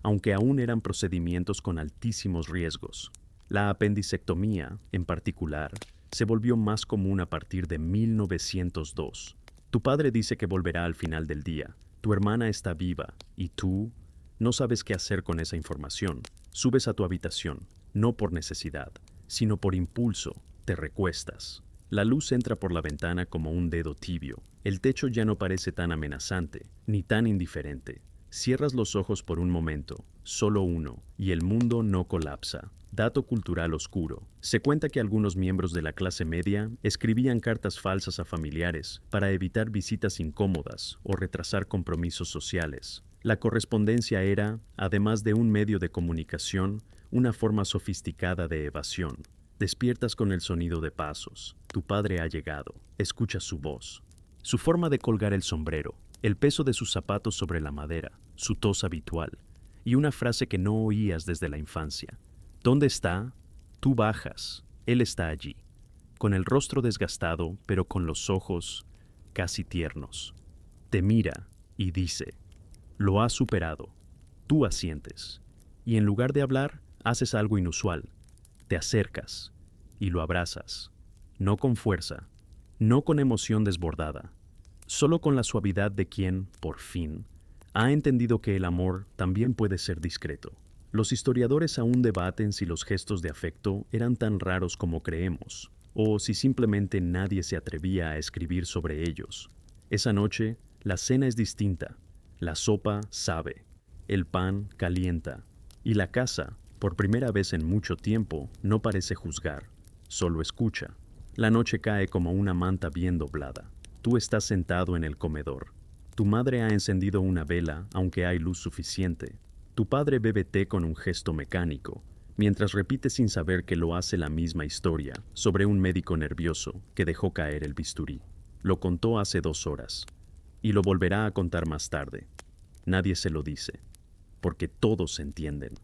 aunque aún eran procedimientos con altísimos riesgos. La apendicectomía, en particular, se volvió más común a partir de 1902. Tu padre dice que volverá al final del día. Tu hermana está viva, y tú no sabes qué hacer con esa información. Subes a tu habitación, no por necesidad, sino por impulso. Te recuestas. La luz entra por la ventana como un dedo tibio. El techo ya no parece tan amenazante, ni tan indiferente. Cierras los ojos por un momento, solo uno, y el mundo no colapsa. Dato cultural oscuro. Se cuenta que algunos miembros de la clase media escribían cartas falsas a familiares para evitar visitas incómodas o retrasar compromisos sociales. La correspondencia era, además de un medio de comunicación, una forma sofisticada de evasión. Despiertas con el sonido de pasos. Tu padre ha llegado. Escuchas su voz. Su forma de colgar el sombrero, el peso de sus zapatos sobre la madera, su tos habitual, y una frase que no oías desde la infancia. ¿Dónde está? Tú bajas. Él está allí, con el rostro desgastado, pero con los ojos casi tiernos. Te mira y dice: lo has superado. Tú asientes. Y en lugar de hablar, haces algo inusual. Te acercas y lo abrazas. No con fuerza, no con emoción desbordada, solo con la suavidad de quien, por fin, ha entendido que el amor también puede ser discreto. Los historiadores aún debaten si los gestos de afecto eran tan raros como creemos, o si simplemente nadie se atrevía a escribir sobre ellos. Esa noche, la cena es distinta. La sopa sabe, el pan calienta, y la casa, Por primera vez en mucho tiempo, no parece juzgar, solo escucha. La noche cae como una manta bien doblada. Tú estás sentado en el comedor. Tu madre ha encendido una vela, aunque hay luz suficiente. Tu padre bebe té con un gesto mecánico, mientras repite sin saber que lo hace la misma historia sobre un médico nervioso que dejó caer el bisturí. Lo contó hace 2 horas, y lo volverá a contar más tarde. Nadie se lo dice, porque todos entienden.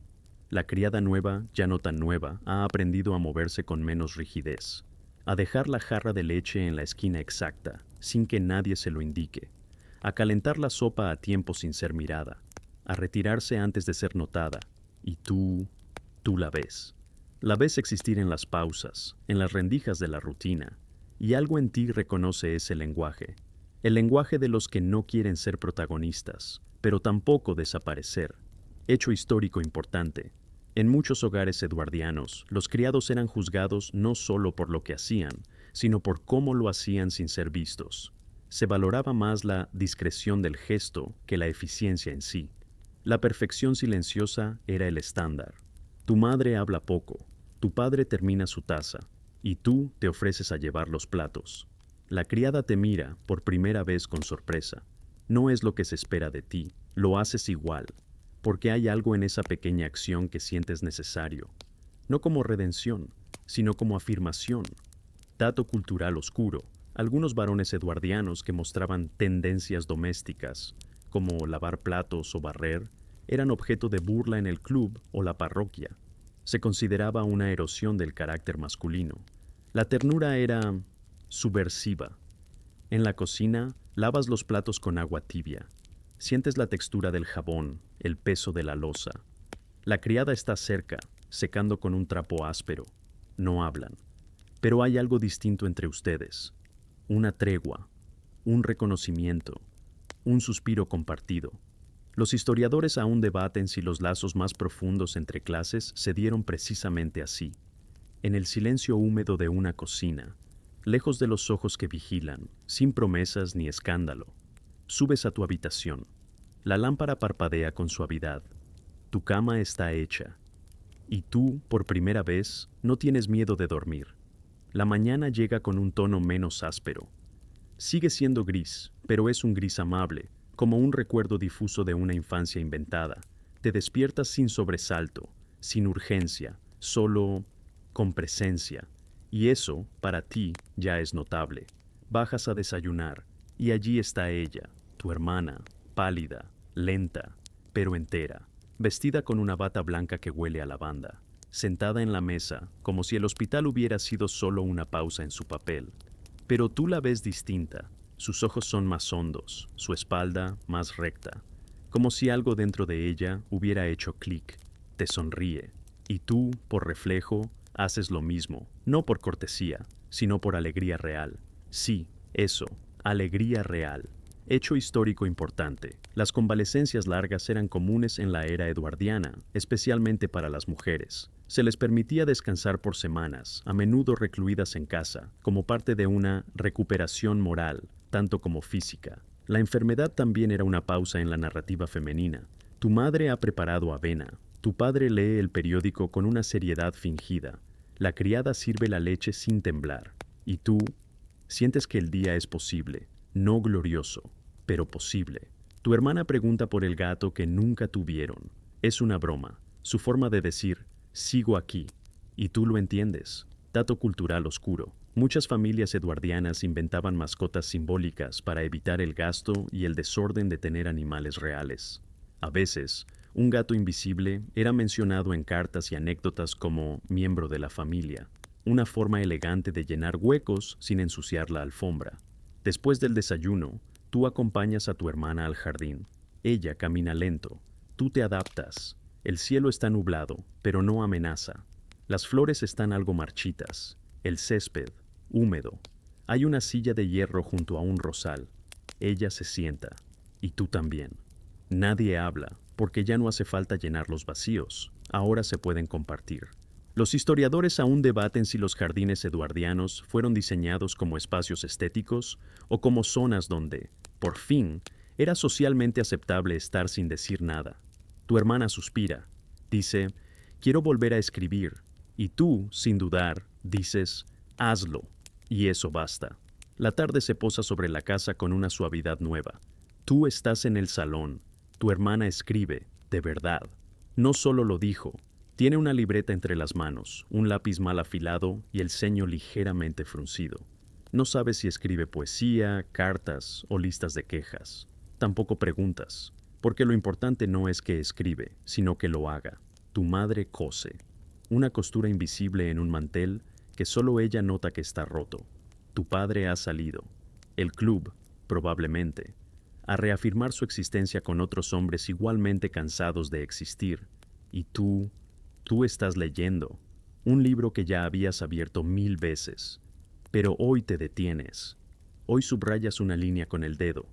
La criada nueva, ya no tan nueva, ha aprendido a moverse con menos rigidez, a dejar la jarra de leche en la esquina exacta, sin que nadie se lo indique, a calentar la sopa a tiempo sin ser mirada, a retirarse antes de ser notada, y tú la ves. La ves existir en las pausas, en las rendijas de la rutina, y algo en ti reconoce ese lenguaje, el lenguaje de los que no quieren ser protagonistas, pero tampoco desaparecer. Hecho histórico importante. En muchos hogares eduardianos, los criados eran juzgados no solo por lo que hacían, sino por cómo lo hacían sin ser vistos. Se valoraba más la discreción del gesto que la eficiencia en sí. La perfección silenciosa era el estándar. Tu madre habla poco, tu padre termina su taza, y tú te ofreces a llevar los platos. La criada te mira por primera vez con sorpresa. No es lo que se espera de ti, lo haces igual, porque hay algo en esa pequeña acción que sientes necesario, no como redención, sino como afirmación. Dato cultural oscuro, algunos varones eduardianos que mostraban tendencias domésticas, como lavar platos o barrer, eran objeto de burla en el club o la parroquia. Se consideraba una erosión del carácter masculino. La ternura era subversiva. En la cocina, lavas los platos con agua tibia. Sientes la textura del jabón, el peso de la loza. La criada está cerca, secando con un trapo áspero. No hablan. Pero hay algo distinto entre ustedes. Una tregua, un reconocimiento, un suspiro compartido. Los historiadores aún debaten si los lazos más profundos entre clases se dieron precisamente así, en el silencio húmedo de una cocina, lejos de los ojos que vigilan, sin promesas ni escándalo. Subes a tu habitación. La lámpara parpadea con suavidad. Tu cama está hecha. Y tú, por primera vez, no tienes miedo de dormir. La mañana llega con un tono menos áspero. Sigue siendo gris, pero es un gris amable, como un recuerdo difuso de una infancia inventada. Te despiertas sin sobresalto, sin urgencia, solo con presencia. Y eso, para ti, ya es notable. Bajas a desayunar, y allí está ella, tu hermana, pálida, lenta, pero entera, vestida con una bata blanca que huele a lavanda, sentada en la mesa, como si el hospital hubiera sido solo una pausa en su papel. Pero tú la ves distinta. Sus ojos son más hondos, su espalda más recta, como si algo dentro de ella hubiera hecho clic. Te sonríe, y tú, por reflejo, haces lo mismo, no por cortesía, sino por alegría real. Sí, eso, alegría real. Hecho histórico importante. Las convalecencias largas eran comunes en la era eduardiana, especialmente para las mujeres. Se les permitía descansar por semanas, a menudo recluidas en casa, como parte de una recuperación moral, tanto como física. La enfermedad también era una pausa en la narrativa femenina. Tu madre ha preparado avena. Tu padre lee el periódico con una seriedad fingida. La criada sirve la leche sin temblar. Y tú sientes que el día es posible, no glorioso, pero posible. Tu hermana pregunta por el gato que nunca tuvieron. Es una broma, su forma de decir, sigo aquí. Y tú lo entiendes. Dato cultural oscuro. Muchas familias eduardianas inventaban mascotas simbólicas para evitar el gasto y el desorden de tener animales reales. A veces, un gato invisible era mencionado en cartas y anécdotas como miembro de la familia, una forma elegante de llenar huecos sin ensuciar la alfombra. Después del desayuno, tú acompañas a tu hermana al jardín. Ella camina lento. Tú te adaptas. El cielo está nublado, pero no amenaza. Las flores están algo marchitas. El césped, húmedo. Hay una silla de hierro junto a un rosal. Ella se sienta. Y tú también. Nadie habla, porque ya no hace falta llenar los vacíos. Ahora se pueden compartir. Los historiadores aún debaten si los jardines eduardianos fueron diseñados como espacios estéticos o como zonas donde, por fin, era socialmente aceptable estar sin decir nada. Tu hermana suspira. Dice, quiero volver a escribir. Y tú, sin dudar, dices, hazlo. Y eso basta. La tarde se posa sobre la casa con una suavidad nueva. Tú estás en el salón. Tu hermana escribe, de verdad. No solo lo dijo. Tiene una libreta entre las manos, un lápiz mal afilado y el ceño ligeramente fruncido. No sabes si escribe poesía, cartas o listas de quejas. Tampoco preguntas, porque lo importante no es que escribe, sino que lo haga. Tu madre cose. Una costura invisible en un mantel que solo ella nota que está roto. Tu padre ha salido. El club, probablemente, a reafirmar su existencia con otros hombres igualmente cansados de existir. Y tú estás leyendo un libro que ya habías abierto 1000 veces. Pero hoy te detienes. Hoy subrayas una línea con el dedo.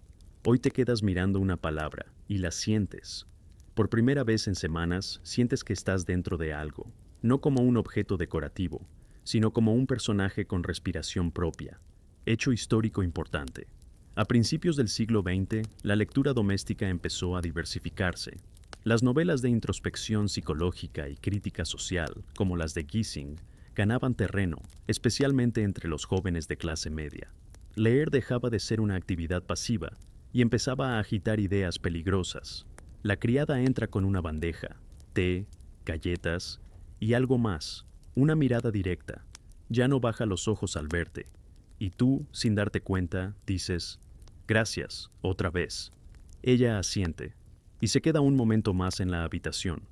Hoy te quedas mirando una palabra y la sientes. Por primera vez en semanas, sientes que estás dentro de algo, no como un objeto decorativo, sino como un personaje con respiración propia. Hecho histórico importante. A principios del siglo XX, la lectura doméstica empezó a diversificarse. Las novelas de introspección psicológica y crítica social, como las de Gissing, ganaban terreno, especialmente entre los jóvenes de clase media. Leer dejaba de ser una actividad pasiva y empezaba a agitar ideas peligrosas. La criada entra con una bandeja, té, galletas y algo más, una mirada directa. Ya no baja los ojos al verte. Y tú, sin darte cuenta, dices, gracias, otra vez. Ella asiente y se queda un momento más en la habitación.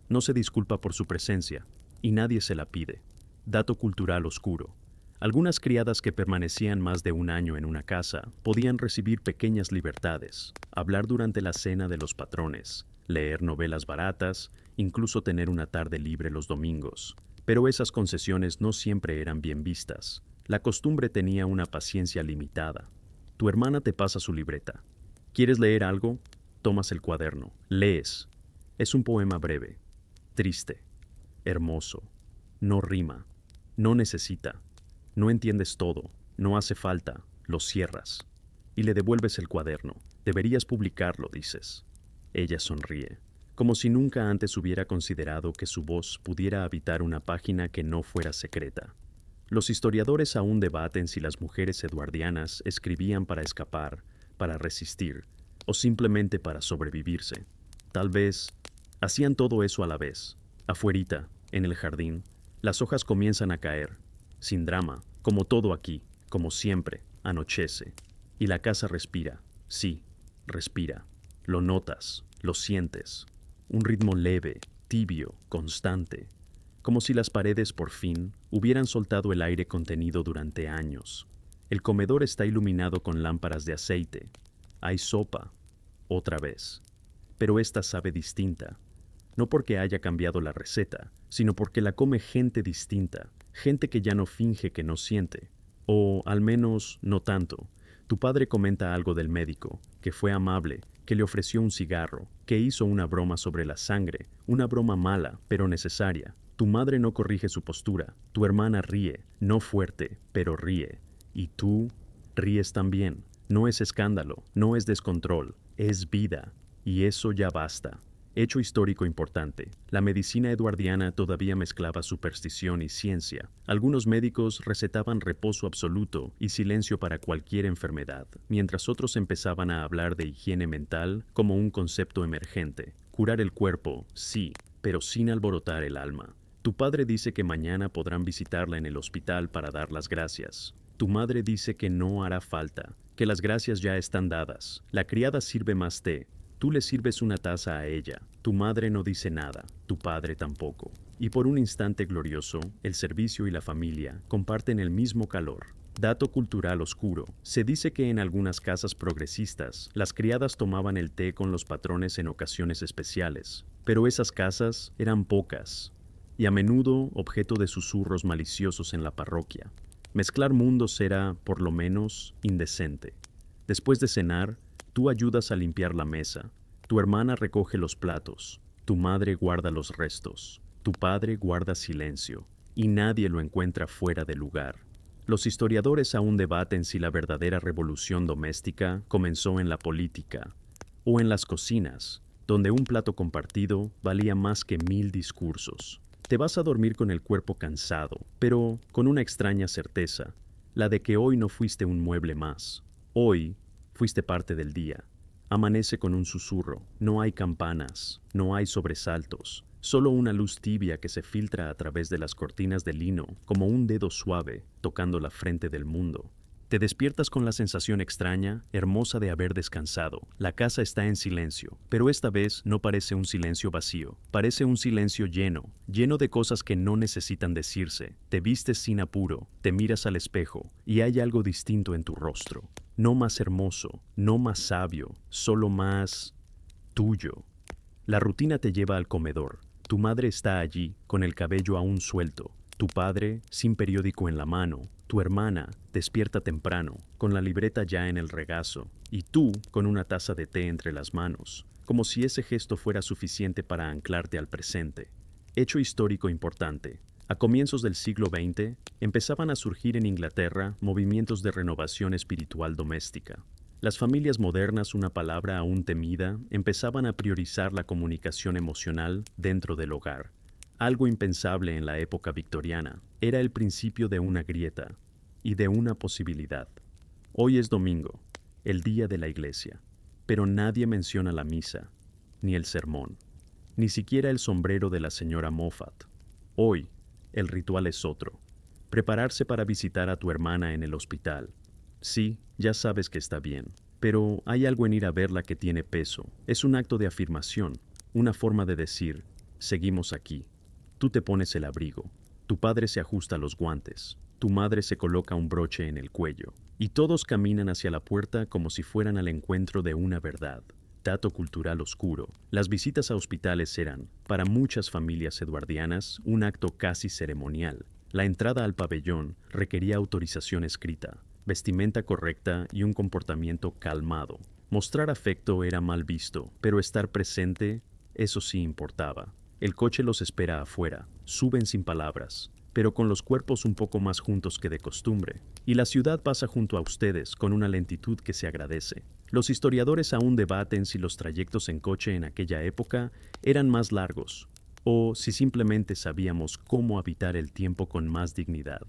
No se disculpa por su presencia y nadie se la pide. Dato cultural oscuro. Algunas criadas que permanecían más de un año en una casa podían recibir pequeñas libertades, hablar durante la cena de los patrones, leer novelas baratas, incluso tener una tarde libre los domingos. Pero esas concesiones no siempre eran bien vistas. La costumbre tenía una paciencia limitada. Tu hermana te pasa su libreta. ¿Quieres leer algo? Tomas el cuaderno. Lees. Es un poema breve, triste, hermoso. No rima. No necesita. No entiendes todo. No hace falta. Lo cierras. Y le devuelves el cuaderno. Deberías publicarlo, dices. Ella sonríe, como si nunca antes hubiera considerado que su voz pudiera habitar una página que no fuera secreta. Los historiadores aún debaten si las mujeres eduardianas escribían para escapar, para resistir, o simplemente para sobrevivirse. Tal vez hacían todo eso a la vez. Afuerita, en el jardín, las hojas comienzan a caer, sin drama, como todo aquí, como siempre, anochece. Y la casa respira, sí, respira. Lo notas, lo sientes. Un ritmo leve, tibio, constante. Como si las paredes por fin hubieran soltado el aire contenido durante años. El comedor está iluminado con lámparas de aceite. Hay sopa, otra vez. Pero esta sabe distinta. No porque haya cambiado la receta, sino porque la come gente distinta, gente que ya no finge que no siente. O al menos no tanto. Tu padre comenta algo del médico, que fue amable, que le ofreció un cigarro, que hizo una broma sobre la sangre, una broma mala, pero necesaria. Tu madre no corrige su postura, tu hermana ríe, no fuerte, pero ríe. Y tú ríes también. No es escándalo, no es descontrol, es vida. Y eso ya basta. Hecho histórico importante. La medicina eduardiana todavía mezclaba superstición y ciencia. Algunos médicos recetaban reposo absoluto y silencio para cualquier enfermedad, mientras otros empezaban a hablar de higiene mental como un concepto emergente. Curar el cuerpo, sí, pero sin alborotar el alma. Tu padre dice que mañana podrán visitarla en el hospital para dar las gracias. Tu madre dice que no hará falta, que las gracias ya están dadas. La criada sirve más té. Tú le sirves una taza a ella. Tu madre no dice nada, tu padre tampoco. Y por un instante glorioso, el servicio y la familia comparten el mismo calor. Dato cultural oscuro. Se dice que en algunas casas progresistas, las criadas tomaban el té con los patrones en ocasiones especiales. Pero esas casas eran pocas, y a menudo objeto de susurros maliciosos en la parroquia. Mezclar mundos era, por lo menos, indecente. Después de cenar, tú ayudas a limpiar la mesa, tu hermana recoge los platos, tu madre guarda los restos, tu padre guarda silencio, y nadie lo encuentra fuera de lugar. Los historiadores aún debaten si la verdadera revolución doméstica comenzó en la política o en las cocinas, donde un plato compartido valía más que 1000 discursos. Te vas a dormir con el cuerpo cansado, pero con una extraña certeza, la de que hoy no fuiste un mueble más. Hoy fuiste parte del día. Amanece con un susurro, no hay campanas, no hay sobresaltos, solo una luz tibia que se filtra a través de las cortinas de lino como un dedo suave tocando la frente del mundo. Te despiertas con la sensación extraña, hermosa de haber descansado. La casa está en silencio, pero esta vez no parece un silencio vacío, parece un silencio lleno, lleno de cosas que no necesitan decirse. Te vistes sin apuro, te miras al espejo y hay algo distinto en tu rostro. No más hermoso, no más sabio, solo más tuyo. La rutina te lleva al comedor. Tu madre está allí, con el cabello aún suelto. Tu padre, sin periódico en la mano. Tu hermana, despierta temprano, con la libreta ya en el regazo. Y tú, con una taza de té entre las manos, como si ese gesto fuera suficiente para anclarte al presente. Hecho histórico importante. A comienzos del siglo XX, empezaban a surgir en Inglaterra movimientos de renovación espiritual doméstica. Las familias modernas, una palabra aún temida, empezaban a priorizar la comunicación emocional dentro del hogar. Algo impensable en la época victoriana. Era el principio de una grieta y de una posibilidad. Hoy es domingo, el día de la iglesia, pero nadie menciona la misa, ni el sermón, ni siquiera el sombrero de la señora Moffat. Hoy, el ritual es otro. Prepararse para visitar a tu hermana en el hospital. Sí, ya sabes que está bien, pero hay algo en ir a verla que tiene peso. Es un acto de afirmación, una forma de decir, seguimos aquí. Tú te pones el abrigo, tu padre se ajusta los guantes, tu madre se coloca un broche en el cuello, y todos caminan hacia la puerta como si fueran al encuentro de una verdad. Dato cultural oscuro. Las visitas a hospitales eran, para muchas familias eduardianas, un acto casi ceremonial. La entrada al pabellón requería autorización escrita, vestimenta correcta y un comportamiento calmado. Mostrar afecto era mal visto, pero estar presente, eso sí importaba. El coche los espera afuera, suben sin palabras, pero con los cuerpos un poco más juntos que de costumbre, y la ciudad pasa junto a ustedes con una lentitud que se agradece. Los historiadores aún debaten si los trayectos en coche en aquella época eran más largos, o si simplemente sabíamos cómo habitar el tiempo con más dignidad.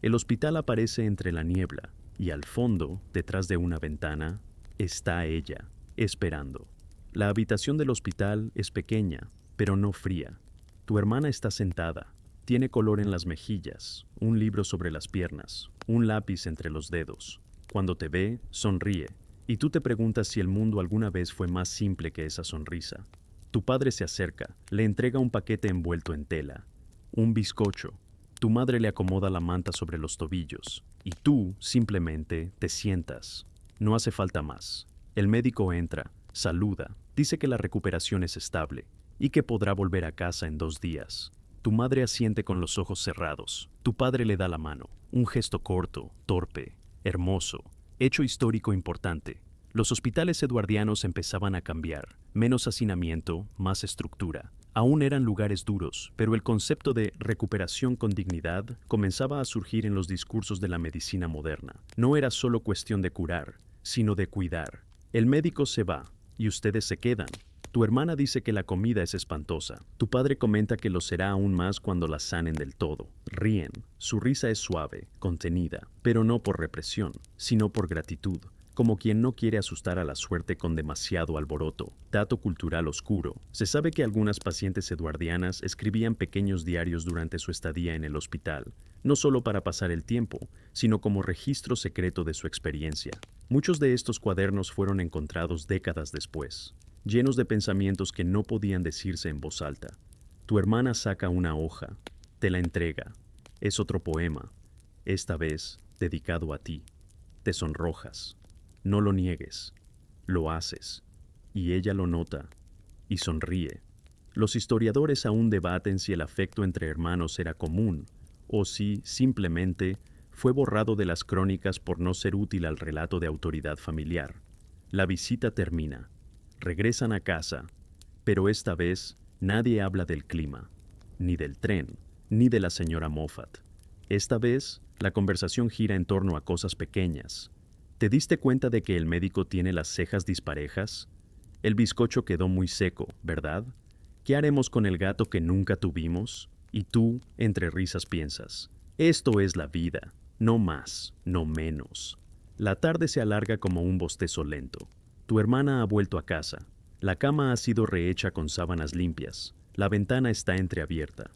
El hospital aparece entre la niebla, y al fondo, detrás de una ventana, está ella, esperando. La habitación del hospital es pequeña, pero no fría. Tu hermana está sentada, tiene color en las mejillas, un libro sobre las piernas, un lápiz entre los dedos. Cuando te ve, sonríe, y tú te preguntas si el mundo alguna vez fue más simple que esa sonrisa. Tu padre se acerca, le entrega un paquete envuelto en tela, un bizcocho. Tu madre le acomoda la manta sobre los tobillos, y tú simplemente te sientas. No hace falta más. El médico entra, saluda, dice que la recuperación es estable y que podrá volver a casa en 2 días. Tu madre asiente con los ojos cerrados. Tu padre le da la mano. Un gesto corto, torpe, hermoso. Hecho histórico importante. Los hospitales eduardianos empezaban a cambiar. Menos hacinamiento, más estructura. Aún eran lugares duros, pero el concepto de recuperación con dignidad comenzaba a surgir en los discursos de la medicina moderna. No era solo cuestión de curar, sino de cuidar. El médico se va, y ustedes se quedan. Tu hermana dice que la comida es espantosa. Tu padre comenta que lo será aún más cuando la sanen del todo. Ríen. Su risa es suave, contenida, pero no por represión, sino por gratitud, como quien no quiere asustar a la suerte con demasiado alboroto. Dato cultural oscuro. Se sabe que algunas pacientes eduardianas escribían pequeños diarios durante su estadía en el hospital, no solo para pasar el tiempo, sino como registro secreto de su experiencia. Muchos de estos cuadernos fueron encontrados décadas después, llenos de pensamientos que no podían decirse en voz alta. Tu hermana saca una hoja, te la entrega. Es otro poema, esta vez dedicado a ti. Te sonrojas. No lo niegues. Lo haces. Y ella lo nota y sonríe. Los historiadores aún debaten si el afecto entre hermanos era común o si, simplemente, fue borrado de las crónicas por no ser útil al relato de autoridad familiar. La visita termina. Regresan a casa, pero esta vez nadie habla del clima, ni del tren, ni de la señora Moffat. Esta vez, la conversación gira en torno a cosas pequeñas. ¿Te diste cuenta de que el médico tiene las cejas disparejas? El bizcocho quedó muy seco, ¿verdad? ¿Qué haremos con el gato que nunca tuvimos? Y tú, entre risas, piensas, esto es la vida, no más, no menos. La tarde se alarga como un bostezo lento. Tu hermana ha vuelto a casa. La cama ha sido rehecha con sábanas limpias. La ventana está entreabierta.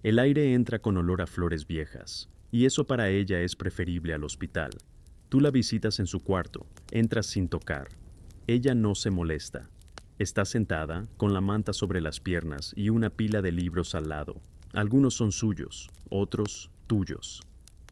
El aire entra con olor a flores viejas, y eso para ella es preferible al hospital. Tú la visitas en su cuarto, entras sin tocar. Ella no se molesta. Está sentada, con la manta sobre las piernas y una pila de libros al lado. Algunos son suyos, otros tuyos.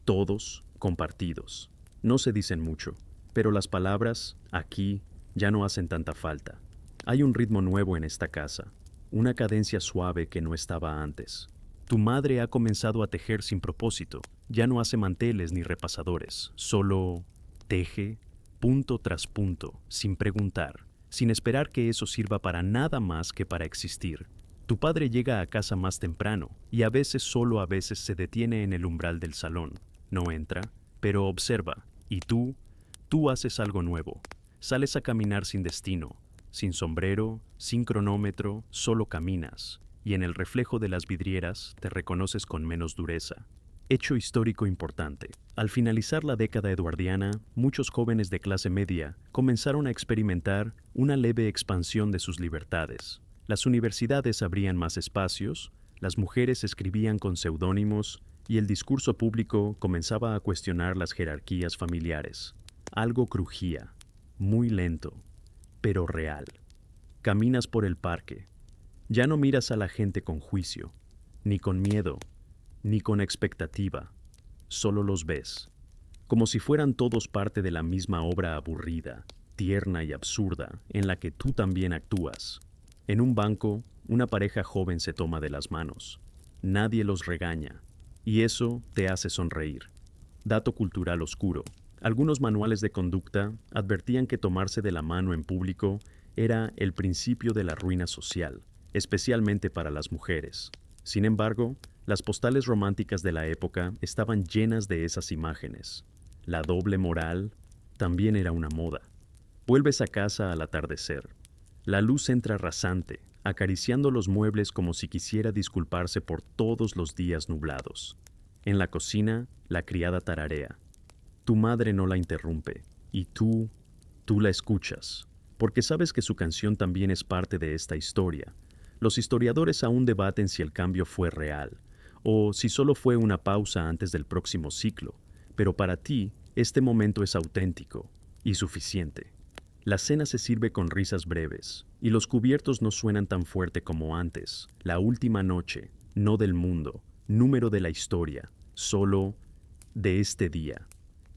Todos compartidos. No se dicen mucho, pero las palabras, aquí, ya no hacen tanta falta. Hay un ritmo nuevo en esta casa, una cadencia suave que no estaba antes. Tu madre ha comenzado a tejer sin propósito, ya no hace manteles ni repasadores, solo teje, punto tras punto, sin preguntar, sin esperar que eso sirva para nada más que para existir. Tu padre llega a casa más temprano y a veces, solo a veces, se detiene en el umbral del salón. No entra, pero observa, y tú haces algo nuevo. Sales a caminar sin destino, sin sombrero, sin cronómetro, solo caminas, y en el reflejo de las vidrieras te reconoces con menos dureza. Hecho histórico importante. Al finalizar la década eduardiana, muchos jóvenes de clase media comenzaron a experimentar una leve expansión de sus libertades. Las universidades abrían más espacios, las mujeres escribían con seudónimos y el discurso público comenzaba a cuestionar las jerarquías familiares. Algo crujía, muy lento, pero real. Caminas por el parque. Ya no miras a la gente con juicio, ni con miedo, ni con expectativa. Solo los ves, como si fueran todos parte de la misma obra aburrida, tierna y absurda en la que tú también actúas. En un banco, una pareja joven se toma de las manos. Nadie los regaña, y eso te hace sonreír. Dato cultural oscuro. Algunos manuales de conducta advertían que tomarse de la mano en público era el principio de la ruina social, especialmente para las mujeres. Sin embargo, las postales románticas de la época estaban llenas de esas imágenes. La doble moral también era una moda. Vuelves a casa al atardecer. La luz entra rasante, acariciando los muebles como si quisiera disculparse por todos los días nublados. En la cocina, la criada tararea. Tu madre no la interrumpe, y tú la escuchas, porque sabes que su canción también es parte de esta historia. Los historiadores aún debaten si el cambio fue real, o si solo fue una pausa antes del próximo ciclo, pero para ti, este momento es auténtico y suficiente. La cena se sirve con risas breves, y los cubiertos no suenan tan fuerte como antes. La última noche, no del mundo, número de la historia, solo de este día.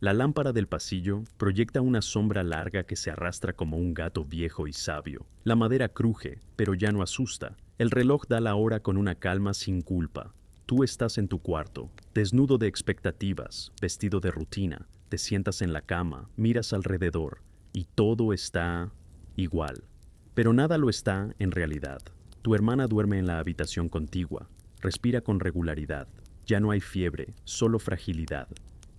La lámpara del pasillo proyecta una sombra larga que se arrastra como un gato viejo y sabio. La madera cruje, pero ya no asusta. El reloj da la hora con una calma sin culpa. Tú estás en tu cuarto, desnudo de expectativas, vestido de rutina. Te sientas en la cama, miras alrededor, y todo está igual. Pero nada lo está en realidad. Tu hermana duerme en la habitación contigua, respira con regularidad. Ya no hay fiebre, solo fragilidad.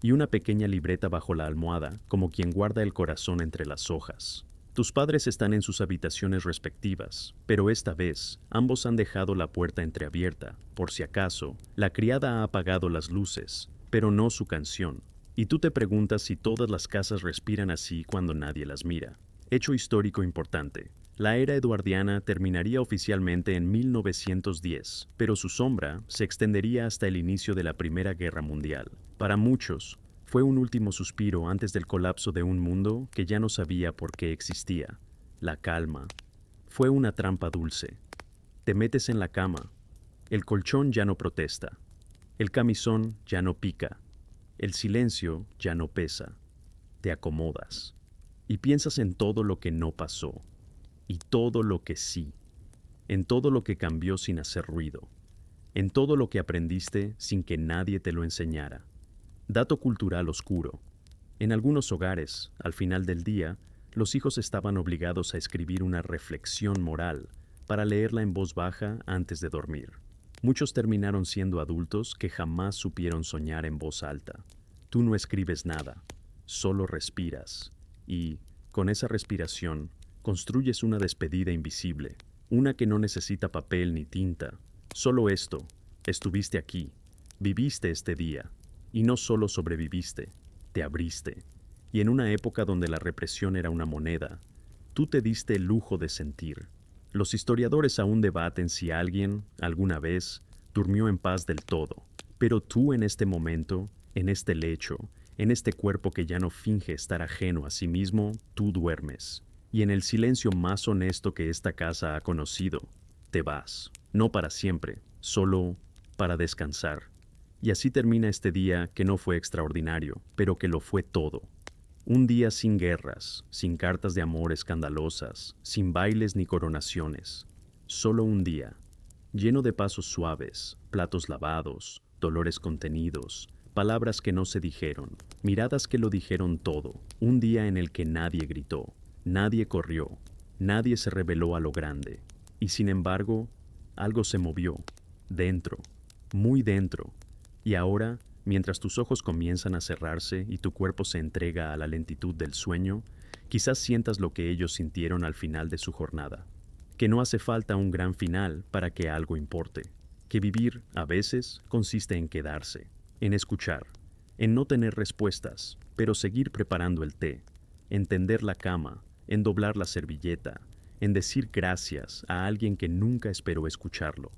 Y una pequeña libreta bajo la almohada, como quien guarda el corazón entre las hojas. Tus padres están en sus habitaciones respectivas, pero esta vez ambos han dejado la puerta entreabierta. Por si acaso, la criada ha apagado las luces, pero no su canción. Y tú te preguntas si todas las casas respiran así cuando nadie las mira. Hecho histórico importante. La era eduardiana terminaría oficialmente en 1910, pero su sombra se extendería hasta el inicio de la Primera Guerra Mundial. Para muchos, fue un último suspiro antes del colapso de un mundo que ya no sabía por qué existía. La calma. Fue una trampa dulce. Te metes en la cama. El colchón ya no protesta. El camisón ya no pica. El silencio ya no pesa. Te acomodas. Y piensas en todo lo que no pasó. Y todo lo que sí. En todo lo que cambió sin hacer ruido. En todo lo que aprendiste sin que nadie te lo enseñara. Dato cultural oscuro. En algunos hogares, al final del día, los hijos estaban obligados a escribir una reflexión moral para leerla en voz baja antes de dormir. Muchos terminaron siendo adultos que jamás supieron soñar en voz alta. Tú no escribes nada, solo respiras. Y, con esa respiración, Construyes una despedida invisible, una que no necesita papel ni tinta. Solo esto, estuviste aquí, viviste este día, y no solo sobreviviste, te abriste. Y en una época donde la represión era una moneda, tú te diste el lujo de sentir. Los historiadores aún debaten si alguien, alguna vez, durmió en paz del todo. Pero tú en este momento, en este lecho, en este cuerpo que ya no finge estar ajeno a sí mismo, tú duermes. Y en el silencio más honesto que esta casa ha conocido, te vas. No para siempre, solo para descansar. Y así termina este día que no fue extraordinario, pero que lo fue todo. Un día sin guerras, sin cartas de amor escandalosas, sin bailes ni coronaciones. Solo un día, lleno de pasos suaves, platos lavados, dolores contenidos, palabras que no se dijeron, miradas que lo dijeron todo. Un día en el que nadie gritó, nadie corrió, nadie se rebeló a lo grande. Y sin embargo, algo se movió, dentro, muy dentro. Y ahora, mientras tus ojos comienzan a cerrarse y tu cuerpo se entrega a la lentitud del sueño, quizás sientas lo que ellos sintieron al final de su jornada. Que no hace falta un gran final para que algo importe. Que vivir, a veces, consiste en quedarse, en escuchar, en no tener respuestas, pero seguir preparando el té, en tender la cama, en doblar la servilleta, en decir gracias a alguien que nunca esperó escucharlo.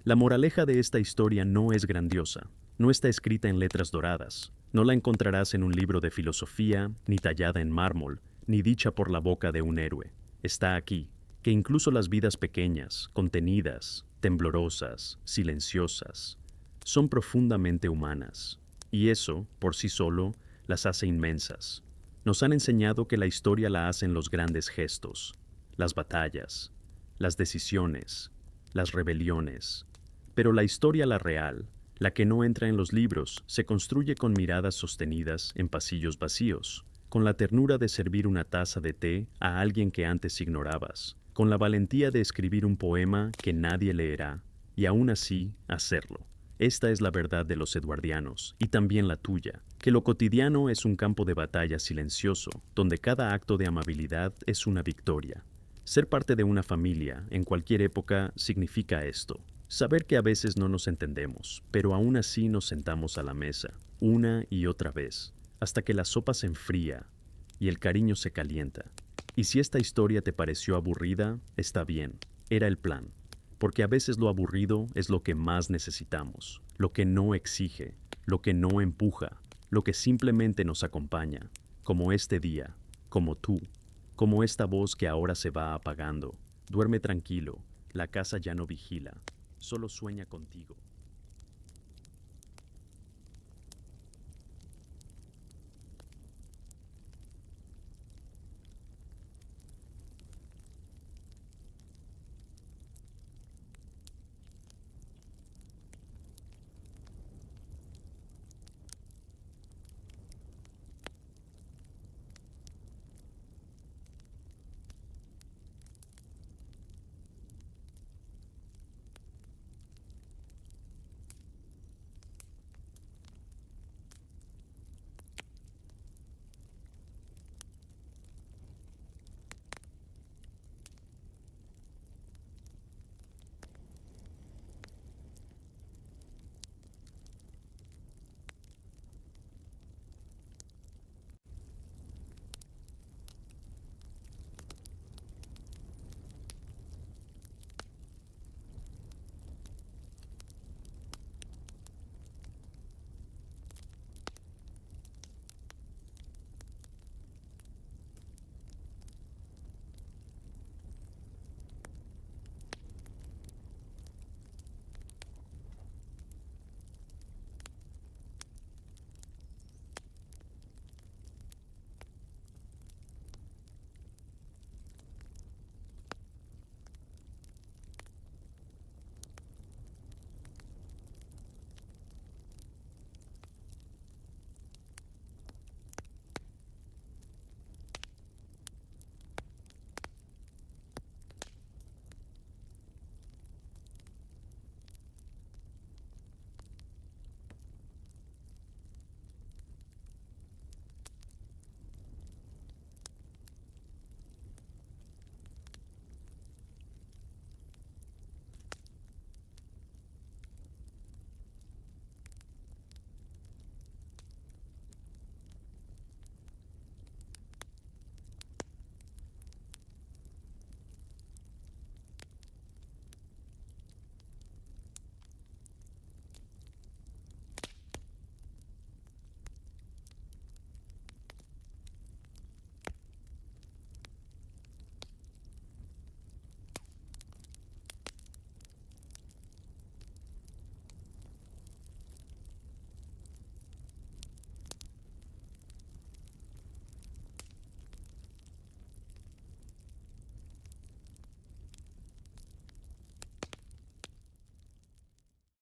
La moraleja de esta historia no es grandiosa, no está escrita en letras doradas, no la encontrarás en un libro de filosofía, ni tallada en mármol, ni dicha por la boca de un héroe. Está aquí, que incluso las vidas pequeñas, contenidas, temblorosas, silenciosas, son profundamente humanas, y eso, por sí solo, las hace inmensas. Nos han enseñado que la historia la hacen los grandes gestos, las batallas, las decisiones, las rebeliones. Pero la historia, la real, la que no entra en los libros, se construye con miradas sostenidas en pasillos vacíos, con la ternura de servir una taza de té a alguien que antes ignorabas, con la valentía de escribir un poema que nadie leerá, y aún así hacerlo. Esta es la verdad de los eduardianos, y también la tuya, que lo cotidiano es un campo de batalla silencioso, donde cada acto de amabilidad es una victoria. Ser parte de una familia, en cualquier época, significa esto. Saber que a veces no nos entendemos, pero aún así nos sentamos a la mesa, una y otra vez, hasta que la sopa se enfría y el cariño se calienta. Y si esta historia te pareció aburrida, está bien, era el plan. Porque a veces lo aburrido es lo que más necesitamos, lo que no exige, lo que no empuja, lo que simplemente nos acompaña, como este día, como tú, como esta voz que ahora se va apagando. Duerme tranquilo, la casa ya no vigila, solo sueña contigo.